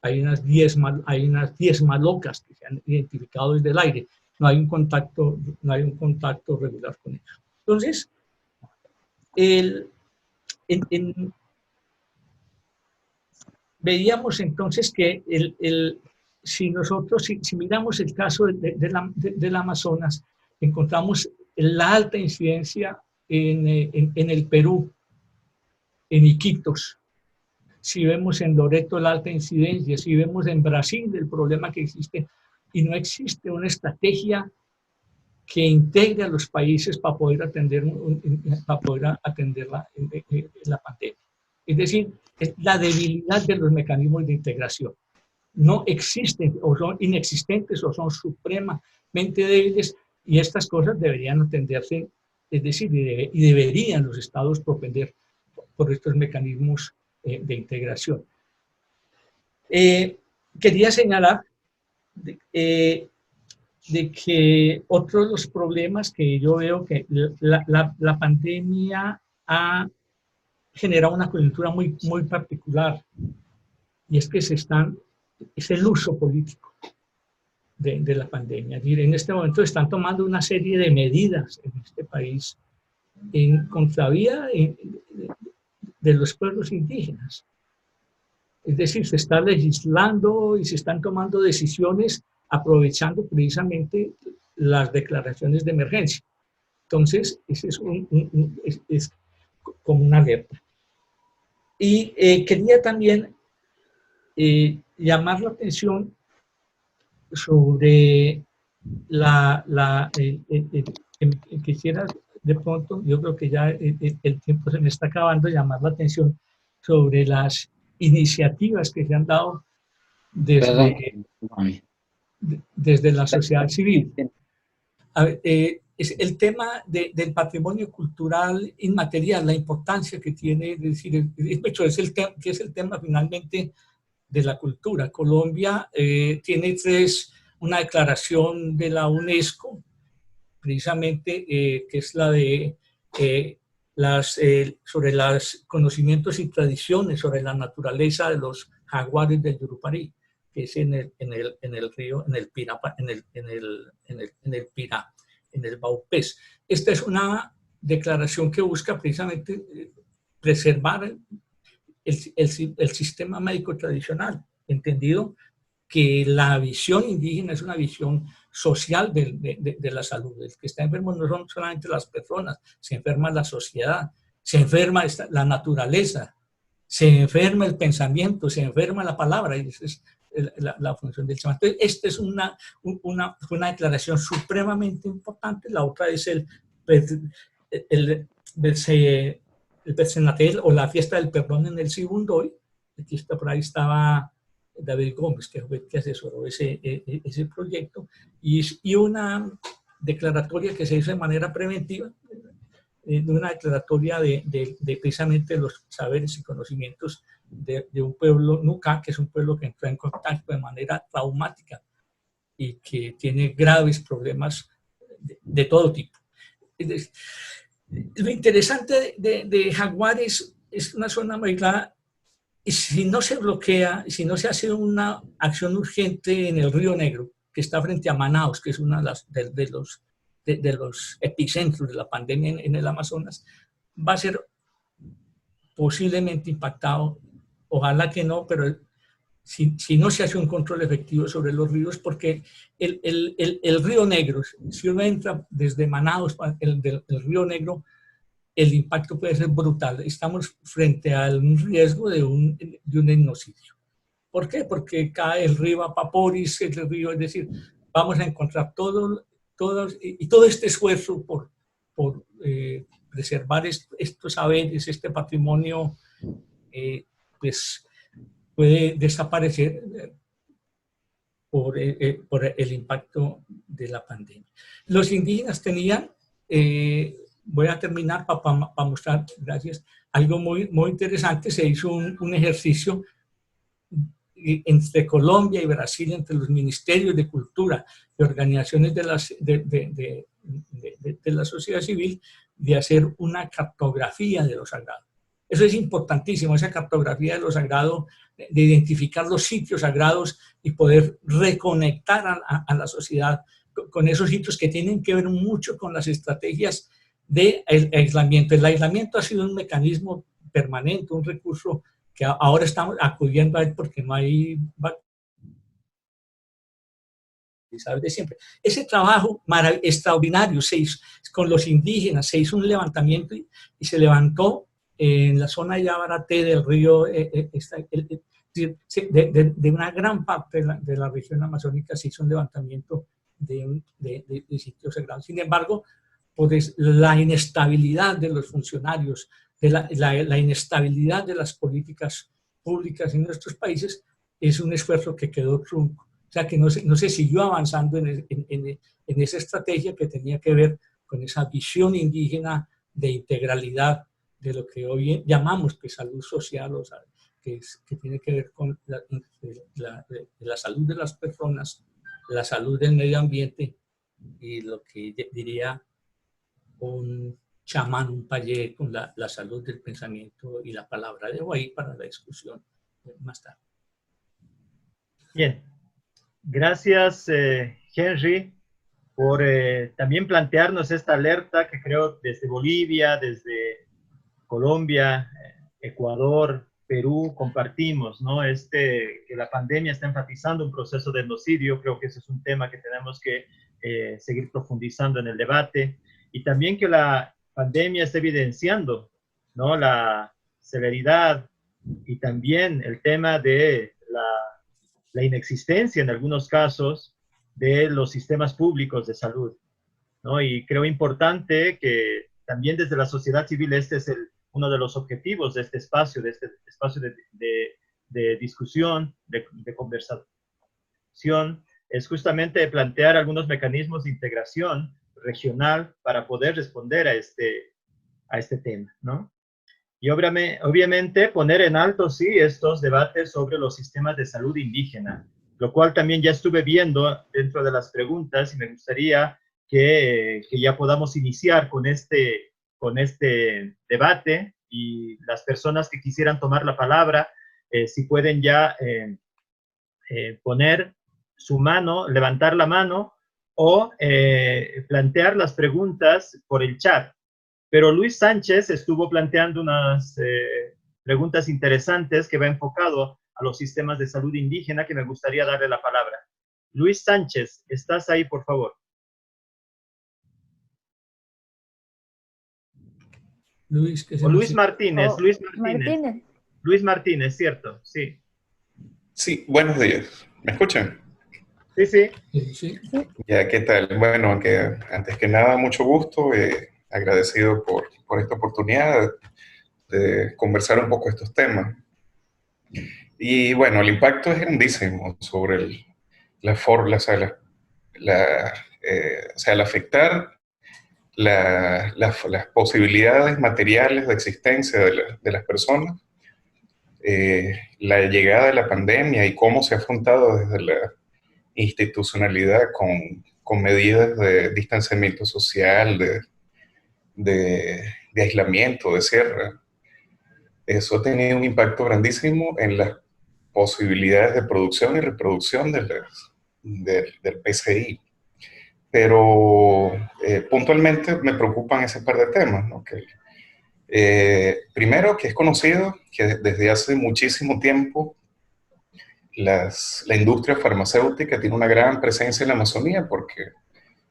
hay unas 10 malocas que se han identificado desde el aire. No hay un contacto regular con ellos. Entonces, veíamos entonces que si miramos el caso del Amazonas, encontramos la alta incidencia en el Perú, en Iquitos. Si vemos en Loreto la alta incidencia, si vemos en Brasil el problema que existe, y no existe una estrategia que integre a los países para poder atender la pandemia. Es decir, es la debilidad de los mecanismos de integración. No existen, o son inexistentes, o son supremamente débiles, y estas cosas deberían atenderse, es decir, y deberían los estados propender por estos mecanismos de integración. Quería señalar de que otro de los problemas que yo veo que la pandemia ha generado una coyuntura muy, muy particular, y es que es el uso político de la pandemia. Es decir, en este momento están tomando una serie de medidas en este país en contravía de los pueblos indígenas. Es decir, se está legislando y se están tomando decisiones aprovechando precisamente las declaraciones de emergencia. Entonces, ese es como una alerta. Y quería también llamar la atención sobre quisiera de pronto, yo creo que ya el tiempo se me está acabando, llamar la atención sobre las iniciativas que se han dado desde la sociedad civil. A ver, es el tema del patrimonio cultural inmaterial, la importancia que tiene, es decir, es el tema finalmente de la cultura. Colombia tiene una declaración de la UNESCO, precisamente, que es la de sobre los conocimientos y tradiciones sobre la naturaleza de los jaguares del Yurupari, que es en el río, en el Pirá, en el Baupés. Esta es una declaración que busca precisamente preservar el sistema médico tradicional, entendido que la visión indígena es una visión social de la salud. El que está enfermo no son solamente las personas, se enferma la sociedad, se enferma la naturaleza, se enferma el pensamiento, se enferma la palabra, y esa es la función del chama. Entonces, esta es una declaración supremamente importante. La otra es el Besenatel, o la fiesta del perdón en el Sibundoy. Aquí está, por ahí estaba David Gómez, que fue el que asesoró ese proyecto, y una declaratoria que se hizo de manera preventiva, una declaratoria de precisamente los saberes y conocimientos de un pueblo Nuca, que es un pueblo que entró en contacto de manera traumática y que tiene graves problemas de todo tipo. Lo interesante de Jaguares es una zona muy clara. Y si no se bloquea, si no se hace una acción urgente en el Río Negro, que está frente a Manaus, que es uno de los epicentros de la pandemia en el Amazonas, va a ser posiblemente impactado. Ojalá que no, pero si no se hace un control efectivo sobre los ríos, porque el Río Negro, si uno entra desde Manaus, el Río Negro, el impacto puede ser brutal. Estamos frente a un riesgo de un etnocidio. ¿Por qué? Porque cae el río Apaporis, es decir, vamos a encontrar todo este esfuerzo por preservar estos saberes, este patrimonio, pues puede desaparecer por el impacto de la pandemia. Los indígenas tenían, voy a terminar para mostrar, gracias, algo muy, muy interesante. Se hizo un ejercicio entre Colombia y Brasil, entre los ministerios de cultura y organizaciones de la sociedad civil, de hacer una cartografía de lo sagrado. Eso es importantísimo, esa cartografía de lo sagrado, de identificar los sitios sagrados y poder reconectar a la sociedad con esos sitios que tienen que ver mucho con las estrategias de aislamiento. El aislamiento ha sido un mecanismo permanente, un recurso que ahora estamos acudiendo a él porque no hay de siempre. Ese trabajo extraordinario se hizo con los indígenas, se hizo un levantamiento y se levantó en la zona de Yabarate del río, de una gran parte de la región amazónica se hizo un levantamiento de sitios sagrados. Sin embargo, pues, la inestabilidad de los funcionarios, la inestabilidad de las políticas públicas en nuestros países es un esfuerzo que quedó trunco. O sea, que no se siguió avanzando en esa estrategia que tenía que ver con esa visión indígena de integralidad de lo que hoy llamamos pues, salud social, o sea, que tiene que ver con la salud de las personas, la salud del medio ambiente y lo que diría un chamán, un payé, con la salud del pensamiento y la palabra. Dejo ahí para la discusión más tarde. Bien. Gracias, Henry, por también plantearnos esta alerta que creo desde Bolivia, desde Colombia, Ecuador, Perú, compartimos, ¿no? Que la pandemia está enfatizando un proceso de genocidio. Creo que ese es un tema que tenemos que seguir profundizando en el debate. Y también que la pandemia está evidenciando, ¿no? La severidad y también el tema de la inexistencia en algunos casos de los sistemas públicos de salud, ¿no? Y creo importante que también desde la sociedad civil este es uno de los objetivos de este espacio de discusión, de conversación, es justamente plantear algunos mecanismos de integración regional para poder responder a este tema, ¿no? Y obviamente poner en alto, sí, estos debates sobre los sistemas de salud indígena, lo cual también ya estuve viendo dentro de las preguntas y me gustaría que ya podamos iniciar con este debate y las personas que quisieran tomar la palabra, si pueden ya poner su mano, levantar la mano o plantear las preguntas por el chat. Pero Luis Sánchez estuvo planteando unas preguntas interesantes que va enfocado a los sistemas de salud indígena que me gustaría darle la palabra. Luis Sánchez, ¿estás ahí, por favor? Luis, o Luis Martínez, Luis Martínez. Martínez. Luis Martínez, ¿cierto? Sí. Sí, buenos días. ¿Me escuchan? Sí, sí. Sí. Ya, ¿qué tal? Bueno, que antes que nada, mucho gusto. Agradecido por esta oportunidad de conversar un poco estos temas. Y bueno, el impacto es grandísimo sobre al afectar las posibilidades materiales de existencia de las personas, la llegada de la pandemia y cómo se ha afrontado desde la institucionalidad con medidas de distanciamiento social, de aislamiento, de cierre. Eso ha tenido un impacto grandísimo en las posibilidades de producción y reproducción del PCI. Pero puntualmente me preocupan ese par de temas, ¿no? Primero, que es conocido que desde hace muchísimo tiempo la industria farmacéutica tiene una gran presencia en la Amazonía porque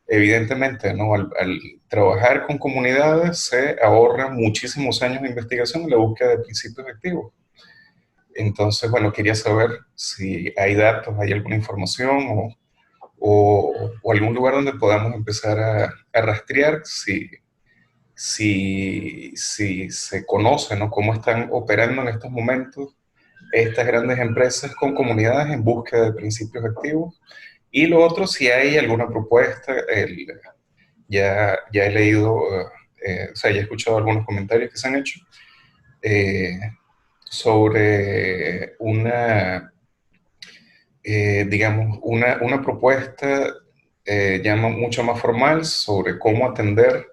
evidentemente, ¿no? Al trabajar con comunidades se ahorran muchísimos años de investigación en la búsqueda de principios activos. Entonces, bueno, quería saber si hay datos, hay alguna información o algún lugar donde podamos empezar a rastrear si se conoce, ¿no? Cómo están operando en estos momentos estas grandes empresas con comunidades en búsqueda de principios activos. Y lo otro, si hay alguna propuesta, ya he leído, o sea, ya he escuchado algunos comentarios que se han hecho eh, sobre digamos, una propuesta ya mucho más formal sobre cómo atender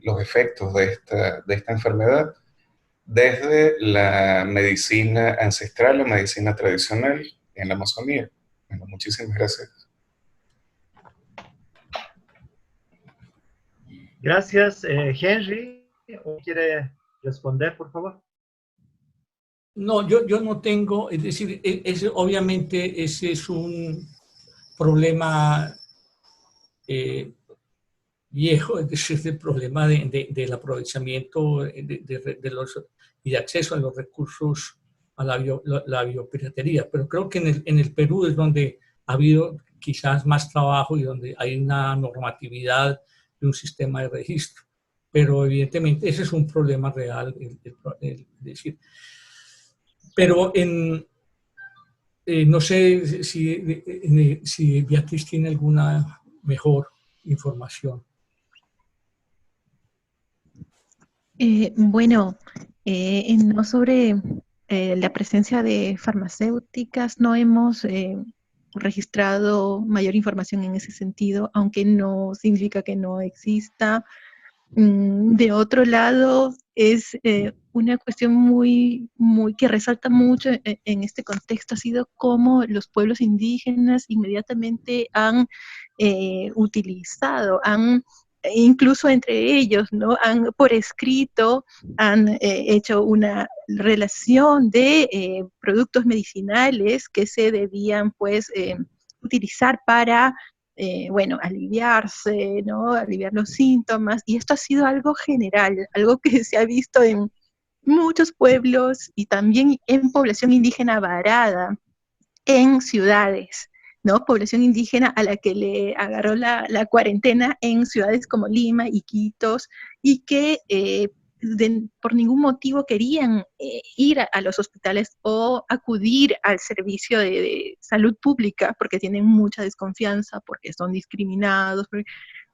los efectos de esta enfermedad desde la medicina ancestral, la medicina tradicional en la Amazonía. Bueno, muchísimas gracias. Gracias, Henry. ¿Quiere responder, por favor? No, yo no tengo, es decir, obviamente ese es un problema viejo, es decir, el problema del aprovechamiento y de acceso a los recursos a la biopiratería. Pero creo que en el Perú es donde ha habido quizás más trabajo y donde hay una normatividad de un sistema de registro. Pero evidentemente ese es un problema real, es decir. Pero no sé si Beatriz tiene alguna mejor información. Bueno, no sobre la presencia de farmacéuticas, no hemos registrado mayor información en ese sentido, aunque no significa que no exista. De otro lado, es una cuestión muy que resalta mucho en este contexto, ha sido cómo los pueblos indígenas inmediatamente han utilizado, incluso entre ellos, ¿no? Por escrito, han hecho una relación de productos medicinales que se debían, pues, utilizar para bueno, aliviarse, ¿no? Aliviar los síntomas, y esto ha sido algo general, algo que se ha visto en muchos pueblos y también en población indígena varada, en ciudades, ¿no? Población indígena a la que le agarró la cuarentena en ciudades como Lima, Iquitos, y que por ningún motivo querían ir a los hospitales o acudir al servicio de salud pública porque tienen mucha desconfianza, porque son discriminados.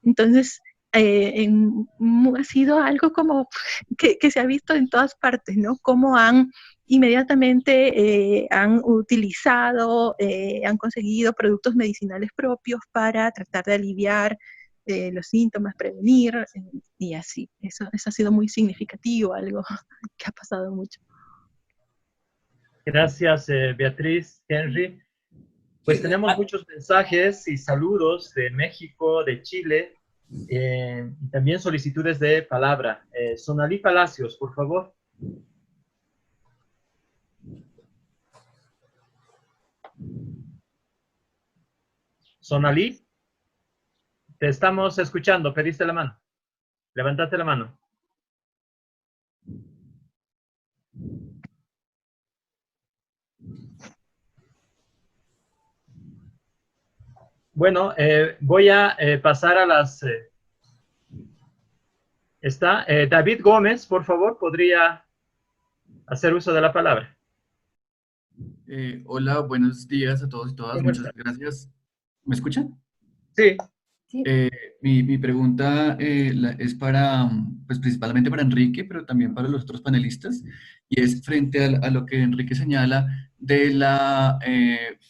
Entonces, ha sido algo como que se ha visto en todas partes, ¿no? Cómo inmediatamente han utilizado, han conseguido productos medicinales propios para tratar de aliviar los síntomas, prevenir, y así. Eso ha sido muy significativo, algo que ha pasado mucho. Gracias, Beatriz, Henry. Pues tenemos muchos mensajes y saludos de México, de Chile, y también solicitudes de palabra. Sonalí Palacios, por favor. Sonalí, te estamos escuchando, pediste la mano. Levantate la mano. Bueno, voy a pasar a las... está David Gómez, por favor, ¿podría hacer uso de la palabra? Hola, buenos días a todos y todas. Muchas gracias. ¿Me escuchan? Sí. Sí. Mi pregunta es para, pues principalmente para Enrique, pero también para los otros panelistas, y es frente a lo que Enrique señala de la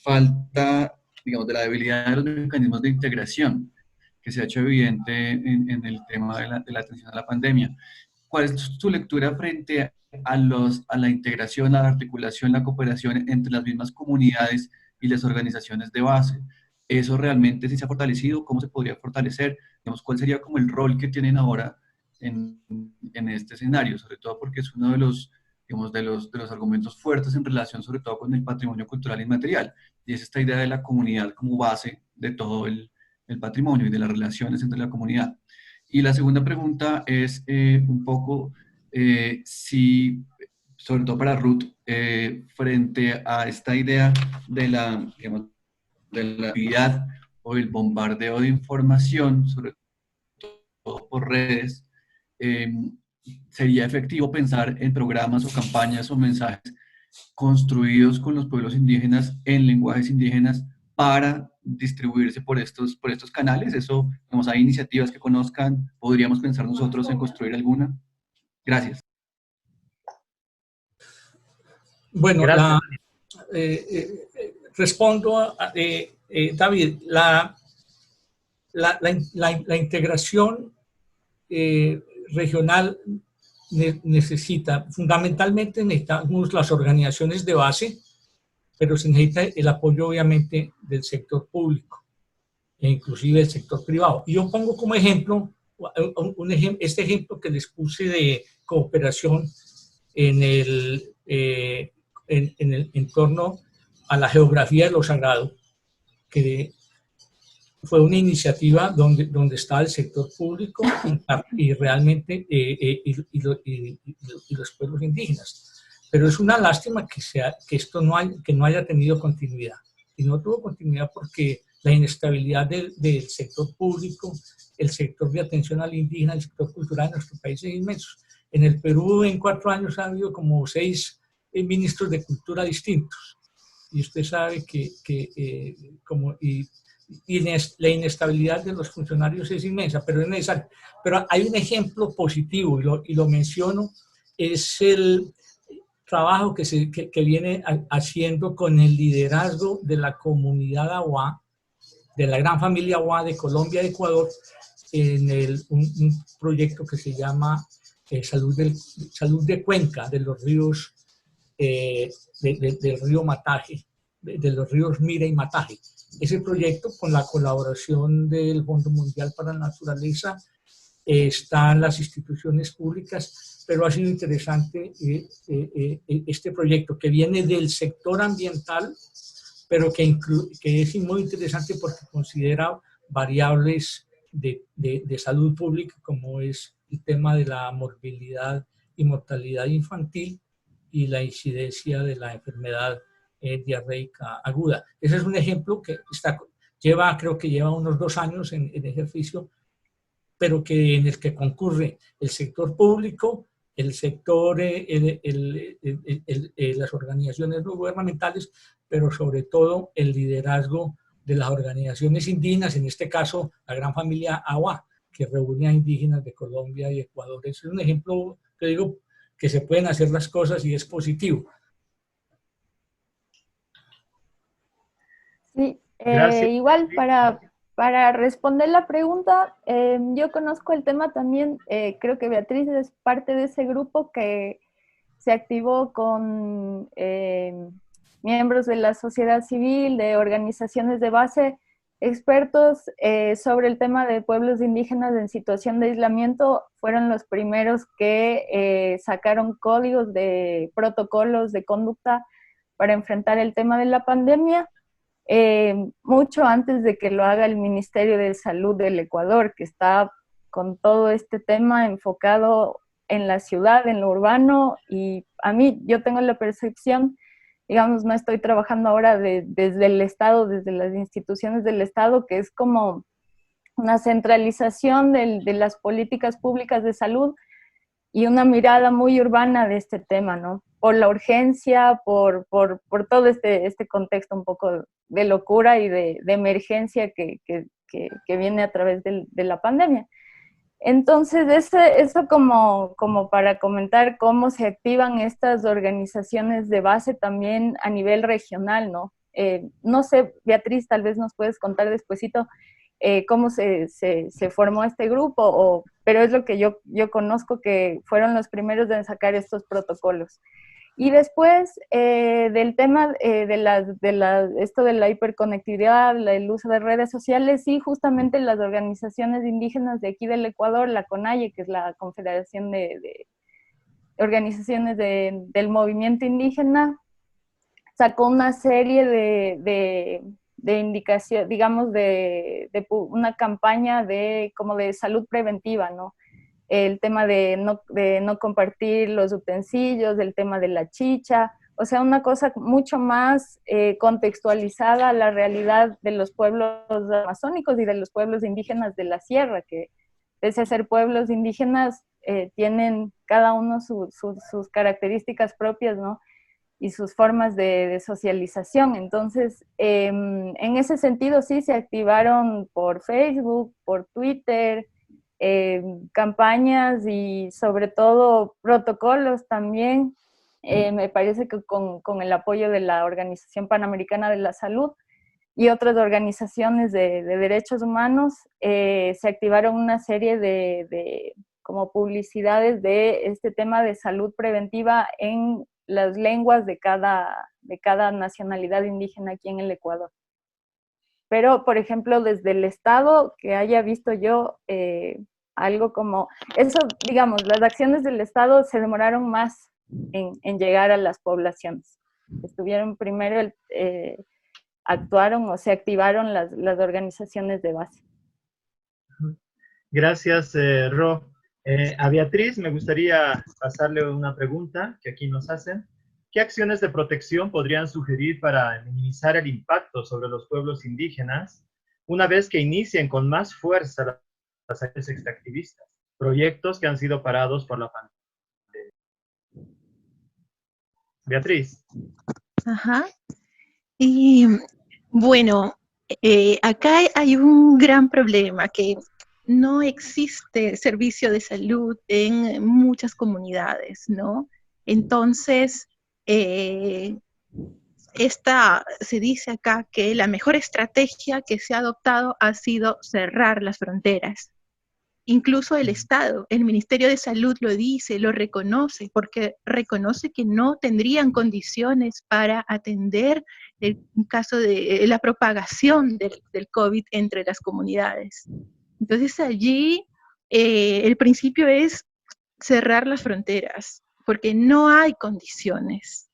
falta, digamos, de la debilidad de los mecanismos de integración que se ha hecho evidente en el tema de la atención a la pandemia. ¿Cuál es su lectura frente a la integración, la articulación, la cooperación entre las mismas comunidades y las organizaciones de base? ¿Eso realmente sí se ha fortalecido? ¿Cómo se podría fortalecer? Digamos, ¿cuál sería como el rol que tienen ahora en este escenario? Sobre todo porque es uno de los, digamos, de los argumentos fuertes en relación sobre todo con el patrimonio cultural inmaterial, y es esta idea de la comunidad como base de todo el patrimonio y de las relaciones entre la comunidad. Y la segunda pregunta es un poco si, sobre todo para Ruth, frente a esta idea de la, digamos, de la actividad o el bombardeo de información, sobre todo por redes, sería efectivo pensar en programas o campañas o mensajes construidos con los pueblos indígenas en lenguajes indígenas para distribuirse por estos canales. Eso, digamos, hay iniciativas que conozcan, podríamos pensar nosotros en construir alguna. Gracias. Bueno, Gracias. respondo a David, la integración regional necesita, fundamentalmente necesitamos las organizaciones de base, pero se necesita el apoyo obviamente del sector público e inclusive del sector privado. Y yo pongo como ejemplo, este ejemplo que les puse de cooperación en en torno a la geografía de lo sagrado, que fue una iniciativa donde está el sector público y realmente y los pueblos indígenas. Pero es una lástima que esto que no haya tenido continuidad. Y no tuvo continuidad porque la inestabilidad del sector público, el sector de atención al indígena, el sector cultural en nuestro país es inmenso. En el Perú en 4 años ha habido como 6 ministros de cultura distintos. Y usted sabe la inestabilidad de los funcionarios es inmensa, pero es necesario. Pero hay un ejemplo positivo, y lo menciono, es el trabajo que viene haciendo con el liderazgo de la comunidad Awa, de la gran familia Awa de Colombia y Ecuador, en un proyecto que se llama Salud de Cuenca, de los ríos, del río Mataje, de los ríos Mira y Mataje. Ese proyecto, con la colaboración del Fondo Mundial para la Naturaleza, están las instituciones públicas, pero ha sido interesante este proyecto que viene del sector ambiental, pero que es muy interesante porque considera variables de salud pública, como es el tema de la morbilidad y mortalidad infantil y la incidencia de la enfermedad diarreica aguda. Ese es un ejemplo que creo que lleva unos 2 años en ejercicio, pero en el que concurre el sector público, el sector, las organizaciones no gubernamentales, pero sobre todo el liderazgo de las organizaciones indígenas, en este caso la gran familia Awa, que reúne a indígenas de Colombia y Ecuador. Es un ejemplo que digo que se pueden hacer las cosas y es positivo. Sí, Gracias. igual para responder la pregunta, yo conozco el tema también, creo que Beatriz es parte de ese grupo que se activó con miembros de la sociedad civil, de organizaciones de base, expertos sobre el tema de pueblos indígenas en situación de aislamiento. Fueron los primeros que sacaron códigos de protocolos de conducta para enfrentar el tema de la pandemia. Mucho antes de que lo haga el Ministerio de Salud del Ecuador, que está con todo este tema enfocado en la ciudad, en lo urbano, y yo tengo la percepción, digamos, no estoy trabajando ahora desde el Estado, desde las instituciones del Estado, que es como una centralización de las políticas públicas de salud y una mirada muy urbana de este tema, ¿no? Por la urgencia, por todo este contexto un poco de locura y de emergencia que viene a través de la pandemia. Entonces, eso como para comentar cómo se activan estas organizaciones de base también a nivel regional, ¿no? No sé, Beatriz, tal vez nos puedes contar despuesito cómo se formó este grupo, pero es lo que yo conozco, que fueron los primeros en sacar estos protocolos. Y después del tema esto de la hiperconectividad, el uso de redes sociales, sí, justamente las organizaciones indígenas de aquí del Ecuador, la CONAIE, que es la Confederación de Organizaciones del Movimiento Indígena, sacó una serie de indicación, digamos, de una campaña como de salud preventiva, ¿no? El tema de no compartir los utensilios, el tema de la chicha, o sea, una cosa mucho más contextualizada a la realidad de los pueblos amazónicos y de los pueblos indígenas de la sierra, que pese a ser pueblos indígenas, tienen cada uno sus características propias, ¿no? Y sus formas de socialización. Entonces, en ese sentido sí se activaron por Facebook, por Twitter, campañas y sobre todo protocolos también. Me parece que con el apoyo de la Organización Panamericana de la Salud y otras organizaciones de derechos humanos, se activaron una serie de como publicidades de este tema de salud preventiva en las lenguas de cada nacionalidad indígena aquí en el Ecuador. Pero, por ejemplo, desde el Estado, que haya visto yo algo como, eso, digamos, las acciones del Estado se demoraron más en llegar a las poblaciones. Estuvieron primero, actuaron o se activaron las organizaciones de base. Gracias, Ro. A Beatriz me gustaría pasarle una pregunta que aquí nos hacen. ¿Qué acciones de protección podrían sugerir para minimizar el impacto sobre los pueblos indígenas una vez que inicien con más fuerza las acciones extractivistas? Proyectos que han sido parados por la pandemia. Beatriz. Ajá. Y bueno, acá hay un gran problema, que no existe servicio de salud en muchas comunidades, ¿no? Entonces, se dice acá que la mejor estrategia que se ha adoptado ha sido cerrar las fronteras. Incluso el Estado, el Ministerio de Salud lo dice, lo reconoce, porque reconoce que no tendrían condiciones para atender el caso de la propagación del COVID entre las comunidades. Entonces allí el principio es cerrar las fronteras, porque no hay condiciones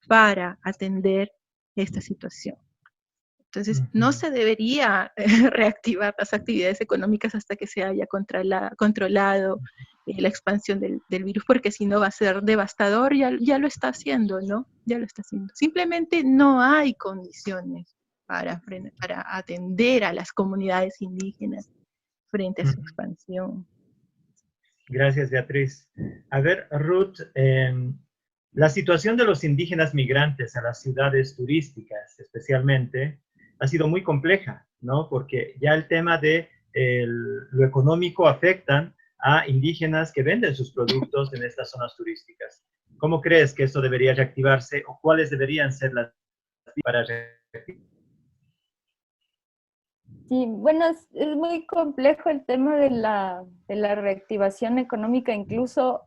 para atender esta situación. Entonces, no se debería reactivar las actividades económicas hasta que se haya controlado la expansión del virus, porque si no va a ser devastador, ya lo está haciendo, ¿no? Ya lo está haciendo. Simplemente no hay condiciones para atender a las comunidades indígenas frente a su expansión. Gracias, Beatriz. A ver, Ruth, la situación de los indígenas migrantes a las ciudades turísticas, especialmente, ha sido muy compleja, ¿no? Porque ya el tema de lo económico afectan a indígenas que venden sus productos en estas zonas turísticas. ¿Cómo crees que esto debería reactivarse o cuáles deberían ser las para reactivar? Sí, bueno, es muy complejo el tema de la reactivación económica, incluso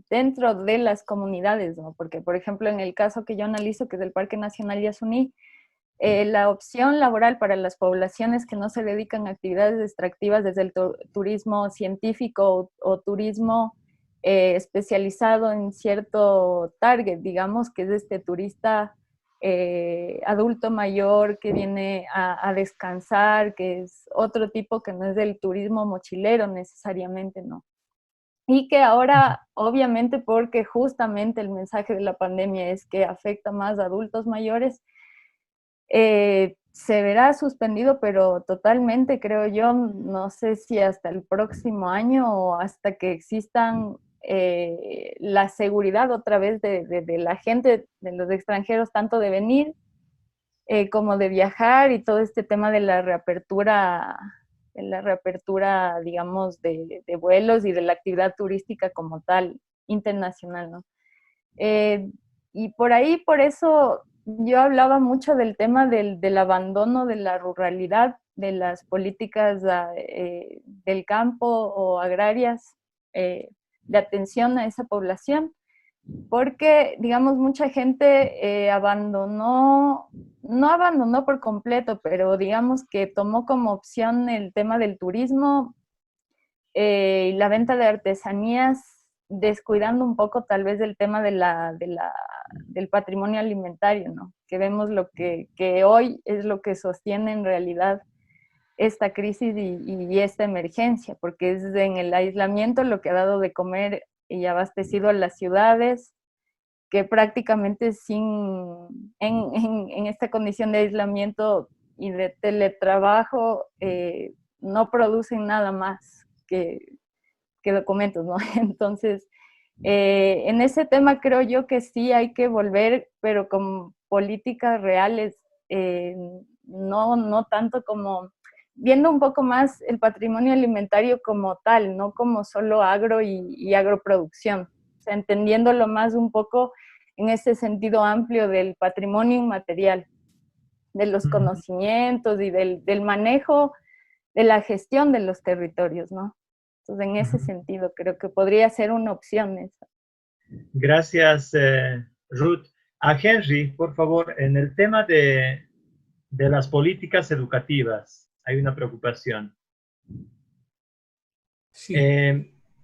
dentro de las comunidades, ¿no? Porque, por ejemplo, en el caso que yo analizo, que es del Parque Nacional Yasuní, la opción laboral para las poblaciones que no se dedican a actividades extractivas, desde el turismo científico o turismo especializado en cierto target, digamos, que es este turista adulto mayor que viene a descansar, que es otro tipo que no es del turismo mochilero necesariamente, ¿no? Y que ahora, obviamente, porque justamente el mensaje de la pandemia es que afecta más a adultos mayores, se verá suspendido, pero totalmente, creo yo, no sé si hasta el próximo año o hasta que existan la seguridad otra vez de la gente, de los extranjeros, tanto de venir como de viajar y todo este tema de la reapertura, digamos, de vuelos y de la actividad turística como tal, internacional, ¿no? Y por ahí, por eso yo hablaba mucho del tema del abandono de la ruralidad, de las políticas del campo o agrarias, de atención a esa población, porque, digamos, mucha gente no abandonó por completo, pero digamos que tomó como opción el tema del turismo y la venta de artesanías, descuidando un poco tal vez el tema del patrimonio alimentario, ¿no? Que vemos lo que hoy es lo que sostiene en realidad esta crisis y esta emergencia, porque es en el aislamiento lo que ha dado de comer y abastecido a las ciudades, que prácticamente en esta condición de aislamiento y de teletrabajo no producen nada más que que documentos, ¿no? Entonces, en ese tema creo yo que sí hay que volver, pero con políticas reales, no tanto como viendo un poco más el patrimonio alimentario como tal, no como solo agro y agroproducción, o sea, entendiéndolo más un poco en ese sentido amplio del patrimonio inmaterial, de los conocimientos y del manejo, de la gestión de los territorios, ¿no? Entonces, en ese sentido, creo que podría ser una opción esa. Gracias, Ruth. A Henry, por favor, en el tema de las políticas educativas, hay una preocupación. Sí.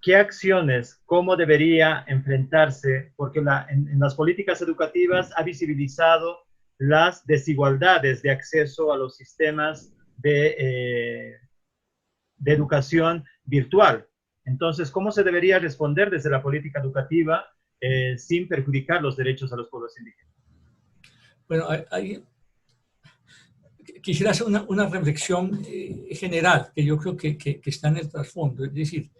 ¿Qué acciones, cómo debería enfrentarse? Porque en las políticas educativas ha visibilizado las desigualdades de acceso a los sistemas de educación virtual. Entonces, ¿cómo se debería responder desde la política educativa sin perjudicar los derechos a los pueblos indígenas? Bueno, quisiera hacer una reflexión general que yo creo que está en el trasfondo. Es decir,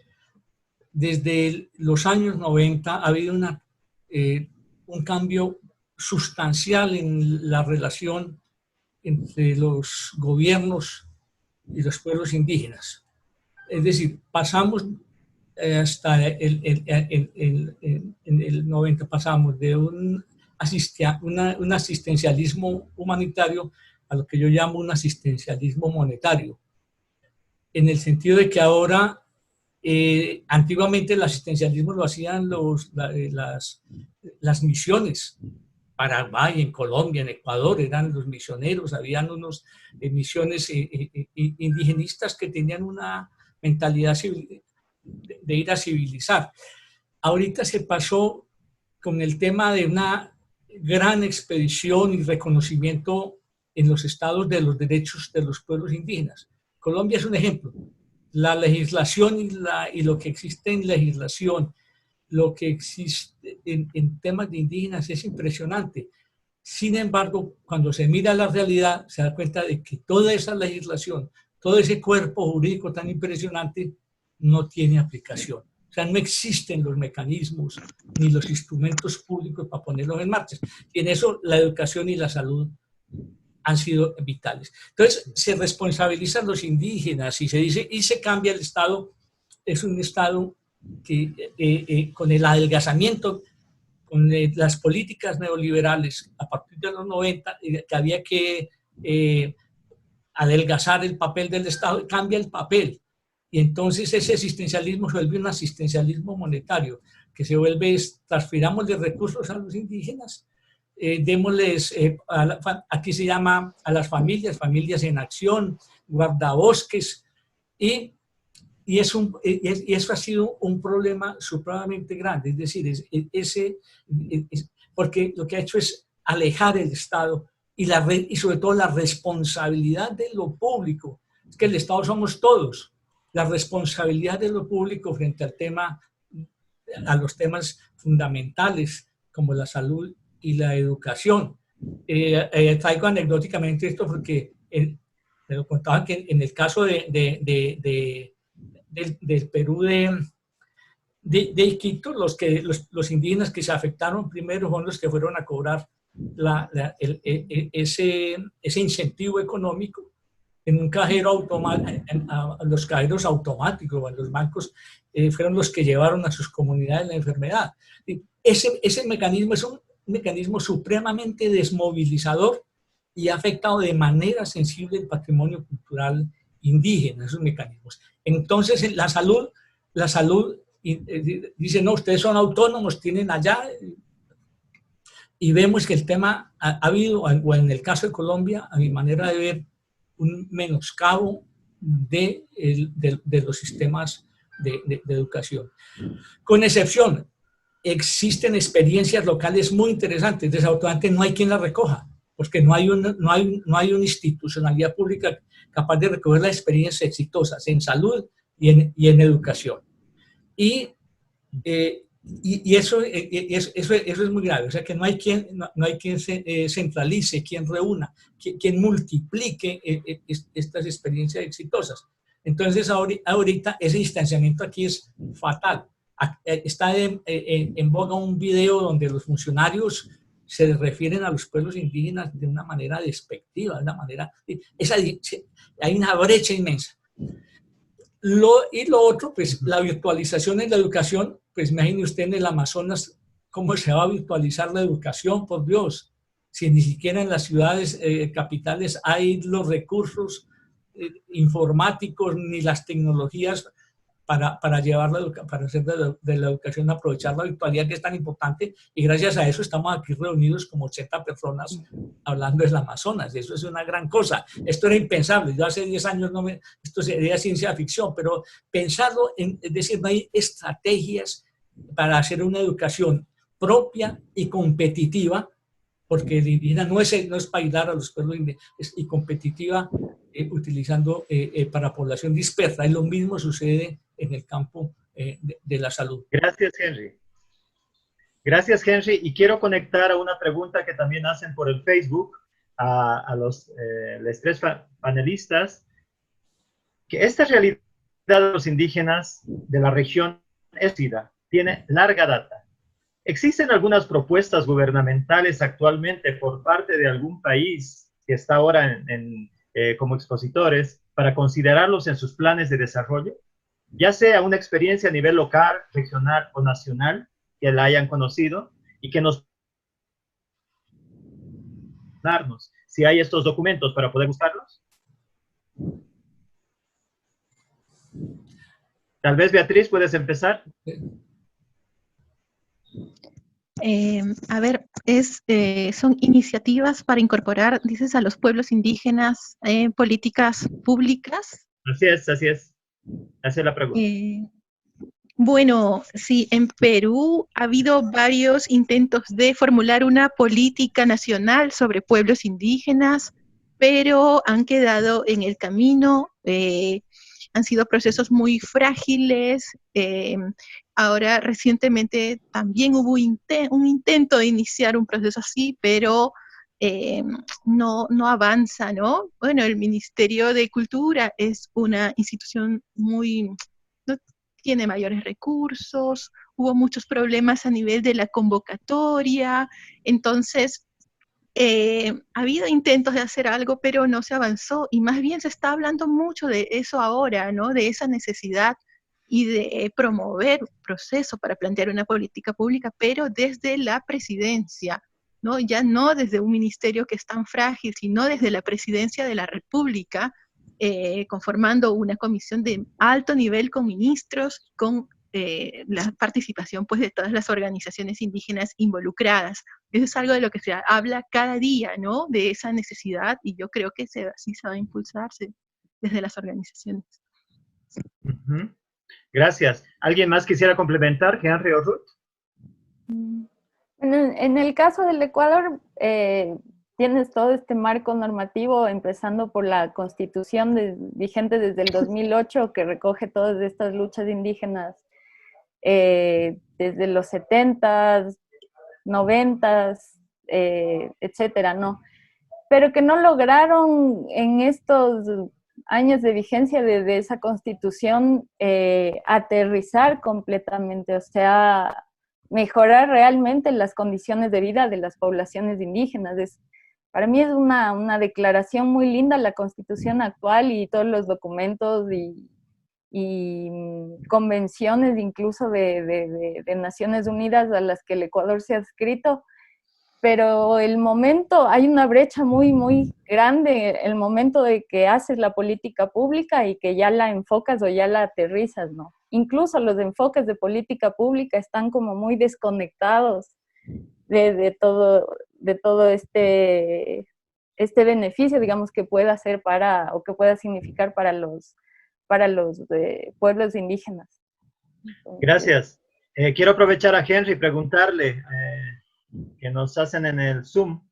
desde los años 90 ha habido un cambio sustancial en la relación entre los gobiernos y los pueblos indígenas. Es decir, pasamos hasta en el 90, pasamos de un asistencialismo humanitario a lo que yo llamo un asistencialismo monetario, en el sentido de que ahora, antiguamente el asistencialismo lo hacían las misiones. Paraguay, en Colombia, en Ecuador, eran los misioneros, habían unos misiones indigenistas que tenían una mentalidad de ir a civilizar. Ahorita se pasó con el tema de una gran expedición y reconocimiento en los estados de los derechos de los pueblos indígenas. Colombia es un ejemplo. La legislación y lo que existe en legislación, lo que existe en temas de indígenas es impresionante. Sin embargo, cuando se mira la realidad, se da cuenta de que toda esa legislación, todo ese cuerpo jurídico tan impresionante no tiene aplicación. O sea, no existen los mecanismos ni los instrumentos públicos para ponerlos en marcha. Y en eso la educación y la salud han sido vitales. Entonces, se responsabilizan los indígenas y se dice, y se cambia el Estado, es un Estado que con el adelgazamiento, con las políticas neoliberales a partir de los 90, que había que adelgazar el papel del Estado, cambia el papel. Y entonces ese asistencialismo se vuelve un asistencialismo monetario, que se vuelve, transfiramos de recursos a los indígenas, démosles, aquí se llama a las familias en acción, guardabosques, y eso ha sido un problema supremamente grande. Es decir, porque lo que ha hecho es alejar el Estado y sobre todo la responsabilidad de lo público. Es que el Estado somos todos. La responsabilidad de lo público frente a los temas fundamentales como la salud y la educación. Traigo anecdóticamente esto porque me lo contaban que en el caso del Perú de Iquitos, los indígenas que se afectaron primero son los que fueron a cobrar ese incentivo económico en un cajero automático, los cajeros automáticos o en los bancos, fueron los que llevaron a sus comunidades la enfermedad. Ese mecanismo es un mecanismo supremamente desmovilizador y ha afectado de manera sensible el patrimonio cultural indígena, esos mecanismos. Entonces, la salud dice, no, ustedes son autónomos, tienen allá, y vemos que el tema ha habido, o en el caso de Colombia, a mi manera de ver, un menoscabo de los sistemas de educación. Con excepción, existen experiencias locales muy interesantes, desafortunadamente no hay quien las recoja, porque no hay una institucionalidad pública capaz de recoger las experiencias exitosas en salud y en educación. Y eso es muy grave, o sea que no hay quien centralice, quien reúna, quien multiplique estas experiencias exitosas. Entonces, ahorita ese distanciamiento aquí es fatal. Está en boga un video donde los funcionarios se refieren a los pueblos indígenas de una manera despectiva, de una manera... hay una brecha inmensa. Y lo otro, pues la virtualización en la educación, pues imagine usted en el Amazonas cómo se va a virtualizar la educación, por Dios, si ni siquiera en las ciudades capitales hay los recursos informáticos ni las tecnologías para para hacer de la educación, aprovechar la virtualidad que es tan importante, y gracias a eso estamos aquí reunidos como 80 personas hablando del Amazonas, y eso es una gran cosa. Esto era impensable, yo hace 10 años esto sería ciencia ficción, pero pensarlo, es decir, no hay estrategias para hacer una educación propia y competitiva, porque indígena no es bailar a los pueblos indígenas, y competitiva utilizando para población dispersa. Y lo mismo sucede en el campo de la salud. Gracias, Henry. Gracias, Henry. Y quiero conectar a una pregunta que también hacen por el Facebook a los 3 panelistas, que esta realidad de los indígenas de la región tiene larga data. ¿Existen algunas propuestas gubernamentales actualmente por parte de algún país que está ahora como expositores para considerarlos en sus planes de desarrollo? Ya sea una experiencia a nivel local, regional o nacional que la hayan conocido y que nos darnos si hay estos documentos para poder buscarlos. Tal vez, Beatriz, puedes empezar. A ver, son iniciativas para incorporar, dices, a los pueblos indígenas en políticas públicas. Así es, así es. Esa es la pregunta. Bueno, sí, en Perú ha habido varios intentos de formular una política nacional sobre pueblos indígenas, pero han quedado en el camino, han sido procesos muy frágiles. Ahora, recientemente también hubo un intento de iniciar un proceso así, pero no avanza, ¿no? Bueno, el Ministerio de Cultura es una institución no tiene mayores recursos, hubo muchos problemas a nivel de la convocatoria, entonces ha habido intentos de hacer algo, pero no se avanzó, y más bien se está hablando mucho de eso ahora, ¿no? De esa necesidad y de promover un proceso para plantear una política pública, pero desde la presidencia, ¿no? Ya no desde un ministerio que es tan frágil, sino desde la presidencia de la República, conformando una comisión de alto nivel con ministros, con la participación pues, de todas las organizaciones indígenas involucradas. Eso es algo de lo que se habla cada día, ¿no? De esa necesidad, y yo creo que así se va a impulsarse desde las organizaciones. Gracias. ¿Alguien más quisiera complementar, Henry o Ruth? En el caso del Ecuador, tienes todo este marco normativo, empezando por la Constitución vigente desde el 2008, que recoge todas estas luchas indígenas desde los 70s, 90s, etcétera, ¿no? Pero que no lograron en estos años de vigencia de esa Constitución aterrizar completamente, o sea, mejorar realmente las condiciones de vida de las poblaciones indígenas. Para mí es una declaración muy linda la Constitución actual y todos los documentos y convenciones incluso de Naciones Unidas a las que el Ecuador se ha adscrito, pero hay una brecha muy, muy grande el momento de que haces la política pública y que ya la enfocas o ya la aterrizas, ¿no? Incluso los enfoques de política pública están como muy desconectados de todo este beneficio, digamos, que pueda hacer o que pueda significar para los pueblos indígenas. Entonces, gracias. Quiero aprovechar a Henry y preguntarle, que nos hacen en el Zoom,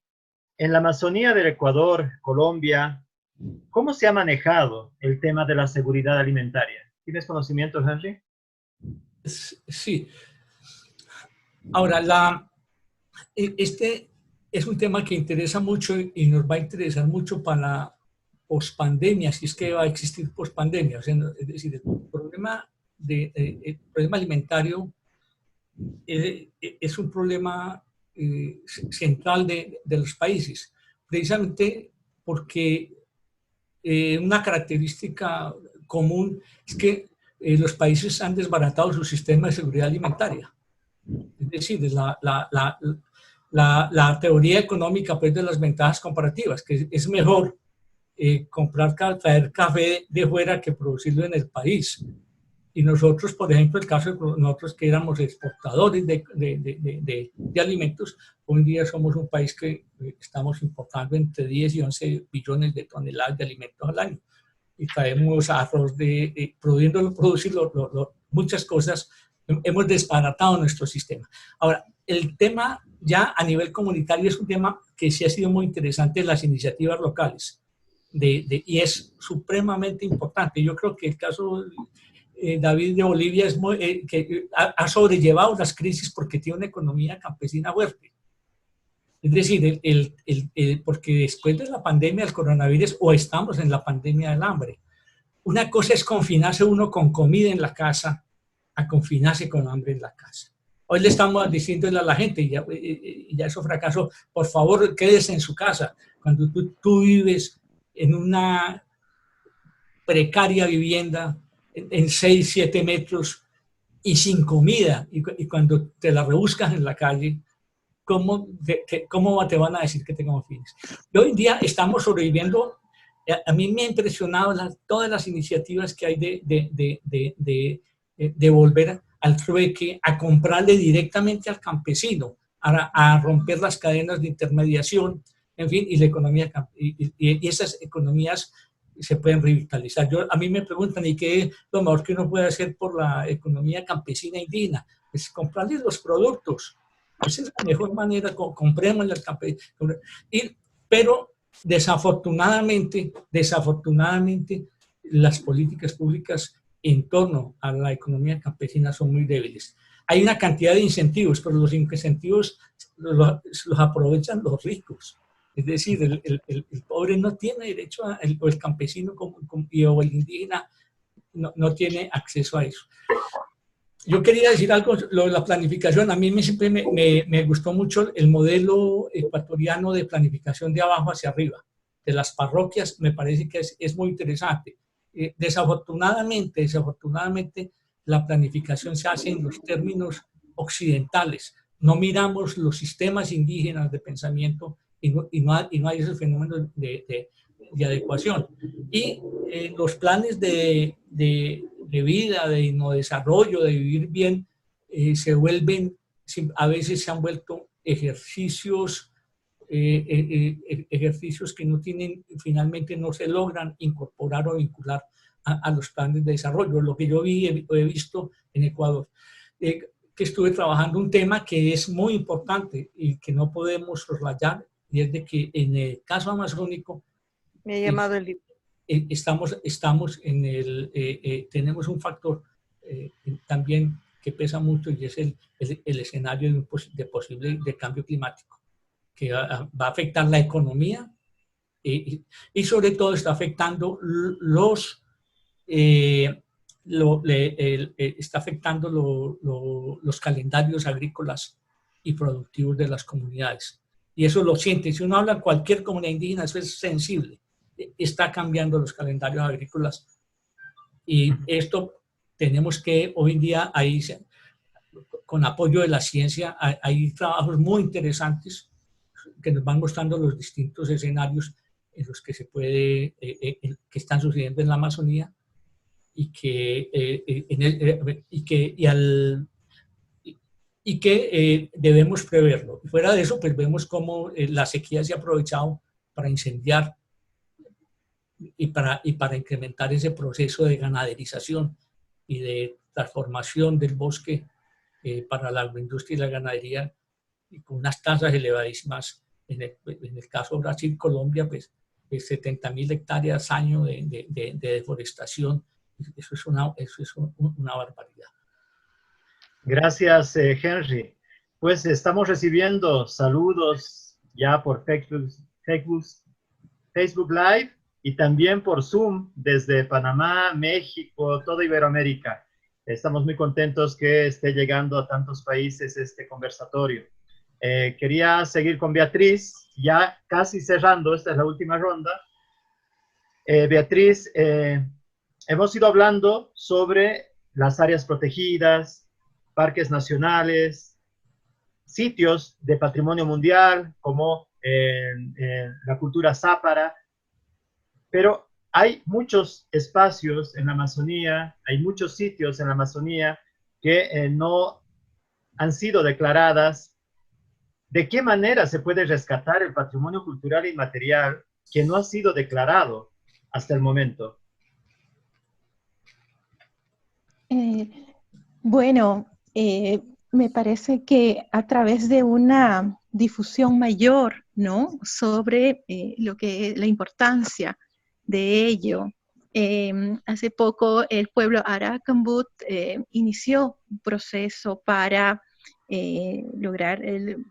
en la Amazonía del Ecuador, Colombia, ¿cómo se ha manejado el tema de la seguridad alimentaria? ¿Tienes conocimiento, Henry? Sí. Ahora, este es un tema que interesa mucho y nos va a interesar mucho para pospandemia, si es que va a existir pospandemia. O sea, es decir, el problema alimentario es un problema central de los países, precisamente porque una característica común es que los países han desbaratado su sistema de seguridad alimentaria. Es decir, la teoría económica pues, de las ventajas comparativas, que es mejor traer café de fuera que producirlo en el país. Y nosotros, por ejemplo, el caso de nosotros que éramos exportadores de alimentos, hoy en día somos un país que estamos importando entre 10 y 11 billones de toneladas de alimentos al año. Y traemos arroz pudiendo producir muchas cosas, hemos desbaratado nuestro sistema. Ahora, el tema ya a nivel comunitario es un tema que sí ha sido muy interesante en las iniciativas locales y es supremamente importante. Yo creo que el caso David de Bolivia es que ha sobrellevado las crisis porque tiene una economía campesina fuerte. Es decir, porque después de la pandemia del coronavirus o estamos en la pandemia del hambre, una cosa es confinarse uno con comida en la casa a confinarse con hambre en la casa. Hoy le estamos diciéndole a la gente, y ya eso fracasó, por favor quédese en su casa. Cuando tú vives en una precaria vivienda en 6, 7 metros y sin comida, y cuando te la rebuscas en la calle, ¿cómo te van a decir que te confines? Y hoy en día estamos sobreviviendo. A mí me ha impresionado todas las iniciativas que hay de volver al trueque, a comprarle directamente al campesino, a romper las cadenas de intermediación, en fin, y la economía, y esas economías se pueden revitalizar. A mí me preguntan, ¿y qué es lo mejor que uno puede hacer por la economía campesina indígena? Es comprarles los productos. Esa es la mejor manera, comprémosle al campesino. Pero desafortunadamente, las políticas públicas en torno a la economía campesina son muy débiles. Hay una cantidad de incentivos, pero los incentivos los aprovechan los ricos. Es decir, el pobre no tiene derecho, o el campesino o el indígena no tiene acceso a eso. Yo quería decir algo, lo de la planificación. A mí siempre me gustó mucho el modelo ecuatoriano de planificación de abajo hacia arriba, de las parroquias. Me parece que es muy interesante. Desafortunadamente, la planificación se hace en los términos occidentales. No miramos los sistemas indígenas de pensamiento y no hay ese fenómeno de adecuación. Y los planes de vida, de desarrollo, de vivir bien, a veces se han vuelto ejercicios que finalmente no se logran incorporar o vincular a los planes de desarrollo. Lo que yo he visto en Ecuador, que estuve trabajando un tema que es muy importante y que no podemos soslayar, y es de que en el caso amazónico me ha llamado el libro. Tenemos un factor también que pesa mucho, y es el escenario de posible de cambio climático, que va a afectar la economía y sobre todo está afectando los calendarios agrícolas y productivos de las comunidades. Y eso lo siente. Si uno habla en cualquier comunidad indígena, eso es sensible. Está cambiando los calendarios agrícolas. Y esto tenemos que, hoy en día, con apoyo de la ciencia, hay trabajos muy interesantes que nos van mostrando los distintos escenarios en los que que están sucediendo en la Amazonía y que debemos preverlo. Fuera de eso, pues vemos cómo la sequía se ha aprovechado para incendiar y para incrementar ese proceso de ganaderización y de transformación del bosque para la agroindustria y la ganadería, y con unas tasas elevadísimas. En el caso de Brasil, Colombia, pues 70.000 hectáreas año de deforestación. Eso es una barbaridad. Gracias, Henry. Pues estamos recibiendo saludos ya por Facebook Live. y también por Zoom desde Panamá, México, toda Iberoamérica. Estamos muy contentos que esté llegando a tantos países este conversatorio. Quería seguir con Beatriz, ya casi cerrando, esta es la última ronda. Beatriz, hemos ido hablando sobre las áreas protegidas, parques nacionales, sitios de patrimonio mundial, como la cultura zápara, pero hay muchos espacios en la Amazonía, hay muchos sitios en la Amazonía que no han sido declaradas. ¿De qué manera se puede rescatar el patrimonio cultural inmaterial que no ha sido declarado hasta el momento? Bueno, me parece que a través de una difusión mayor, ¿no? Sobre lo que la importancia de ello. Hace poco el pueblo Aracambut inició un proceso para lograr el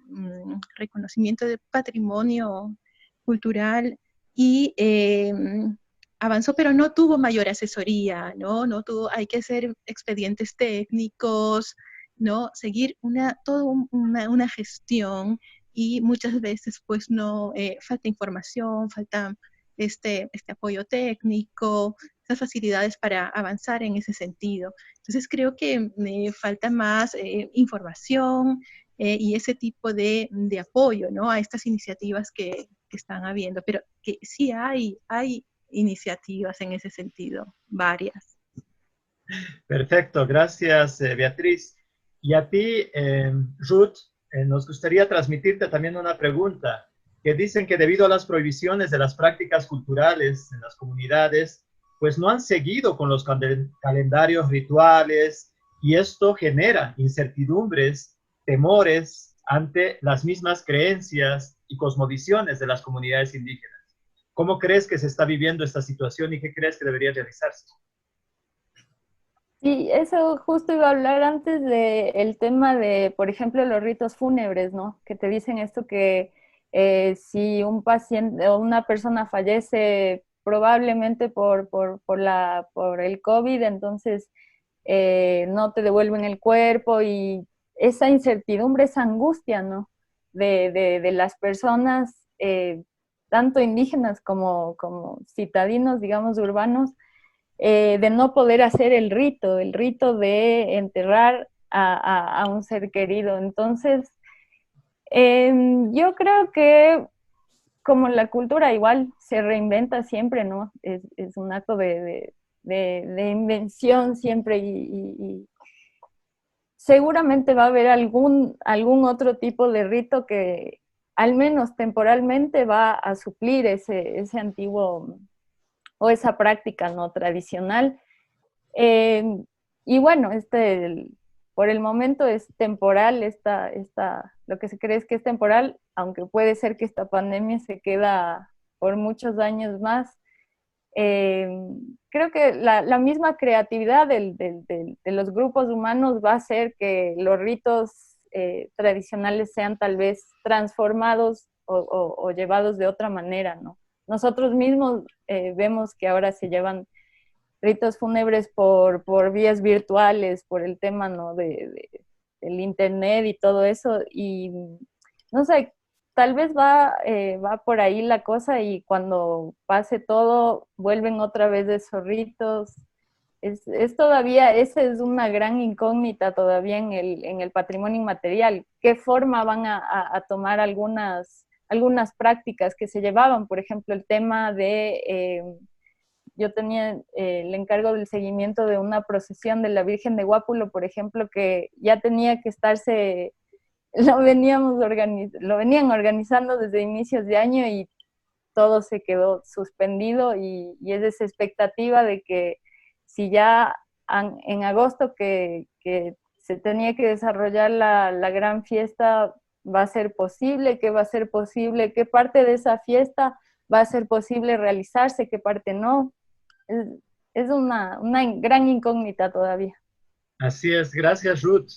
reconocimiento de patrimonio cultural y avanzó, pero no tuvo mayor asesoría, ¿no? No tuvo, hay que hacer expedientes técnicos, ¿no? Seguir toda una gestión y muchas veces pues no, falta información, falta este apoyo técnico, esas facilidades para avanzar en ese sentido. Entonces creo que me falta más información y ese tipo de apoyo, ¿no? A estas iniciativas que están habiendo, pero que sí hay iniciativas en ese sentido, varias. Perfecto, gracias Beatriz. Y a ti, Ruth, nos gustaría transmitirte también una pregunta, que dicen que debido a las prohibiciones de las prácticas culturales en las comunidades, pues no han seguido con los calendarios rituales y esto genera incertidumbres, temores ante las mismas creencias y cosmovisiones de las comunidades indígenas. ¿Cómo crees que se está viviendo esta situación y qué crees que debería realizarse? Sí, eso justo iba a hablar antes del tema de, por ejemplo, los ritos fúnebres, ¿no? Que te dicen esto que si un paciente o una persona fallece probablemente por el COVID, entonces no te devuelven el cuerpo y esa incertidumbre, esa angustia, ¿no? De las personas, tanto indígenas como citadinos, digamos, urbanos, de no poder hacer el rito de enterrar a un ser querido. Entonces, yo creo que como la cultura igual se reinventa siempre, ¿no? Es un acto de invención siempre y seguramente va a haber algún otro tipo de rito que al menos temporalmente va a suplir ese antiguo o esa práctica no tradicional. Y bueno, por el momento es temporal, lo que se cree es que es temporal, aunque puede ser que esta pandemia se queda por muchos años más. Creo que la misma creatividad de los grupos humanos va a hacer que los ritos tradicionales sean tal vez transformados o llevados de otra manera, ¿no? Nosotros mismos vemos que ahora se llevan ritos fúnebres por vías virtuales, por el tema, ¿no? del internet y todo eso, y no sé, tal vez va por ahí la cosa y cuando pase todo, vuelven otra vez de esos ritos. Es todavía, esa es una gran incógnita todavía en el patrimonio inmaterial. ¿Qué forma van a tomar algunas prácticas que se llevaban? Por ejemplo, el tema yo tenía el encargo del seguimiento de una procesión de la Virgen de Guápulo, por ejemplo, que ya tenía que estarse, lo venían organizando desde inicios de año y todo se quedó suspendido y es esa expectativa de que si ya en agosto que se tenía que desarrollar la gran fiesta, va a ser posible, qué va a ser posible, qué parte de esa fiesta va a ser posible realizarse, qué parte no. Es una gran incógnita todavía. Así es, gracias Ruth.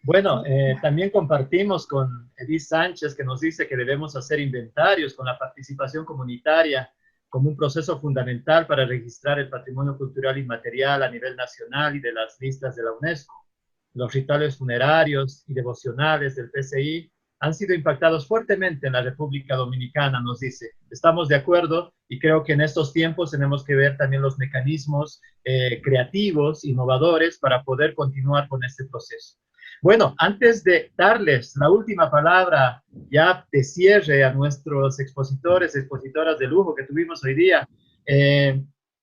Bueno, también compartimos con Edith Sánchez que nos dice que debemos hacer inventarios con la participación comunitaria como un proceso fundamental para registrar el patrimonio cultural inmaterial a nivel nacional y de las listas de la UNESCO. Los rituales funerarios y devocionales del PCI han sido impactados fuertemente en la República Dominicana, nos dice. Estamos de acuerdo y creo que en estos tiempos tenemos que ver también los mecanismos creativos, innovadores, para poder continuar con este proceso. Bueno, antes de darles la última palabra ya de cierre a nuestros expositores, expositoras de lujo que tuvimos hoy día,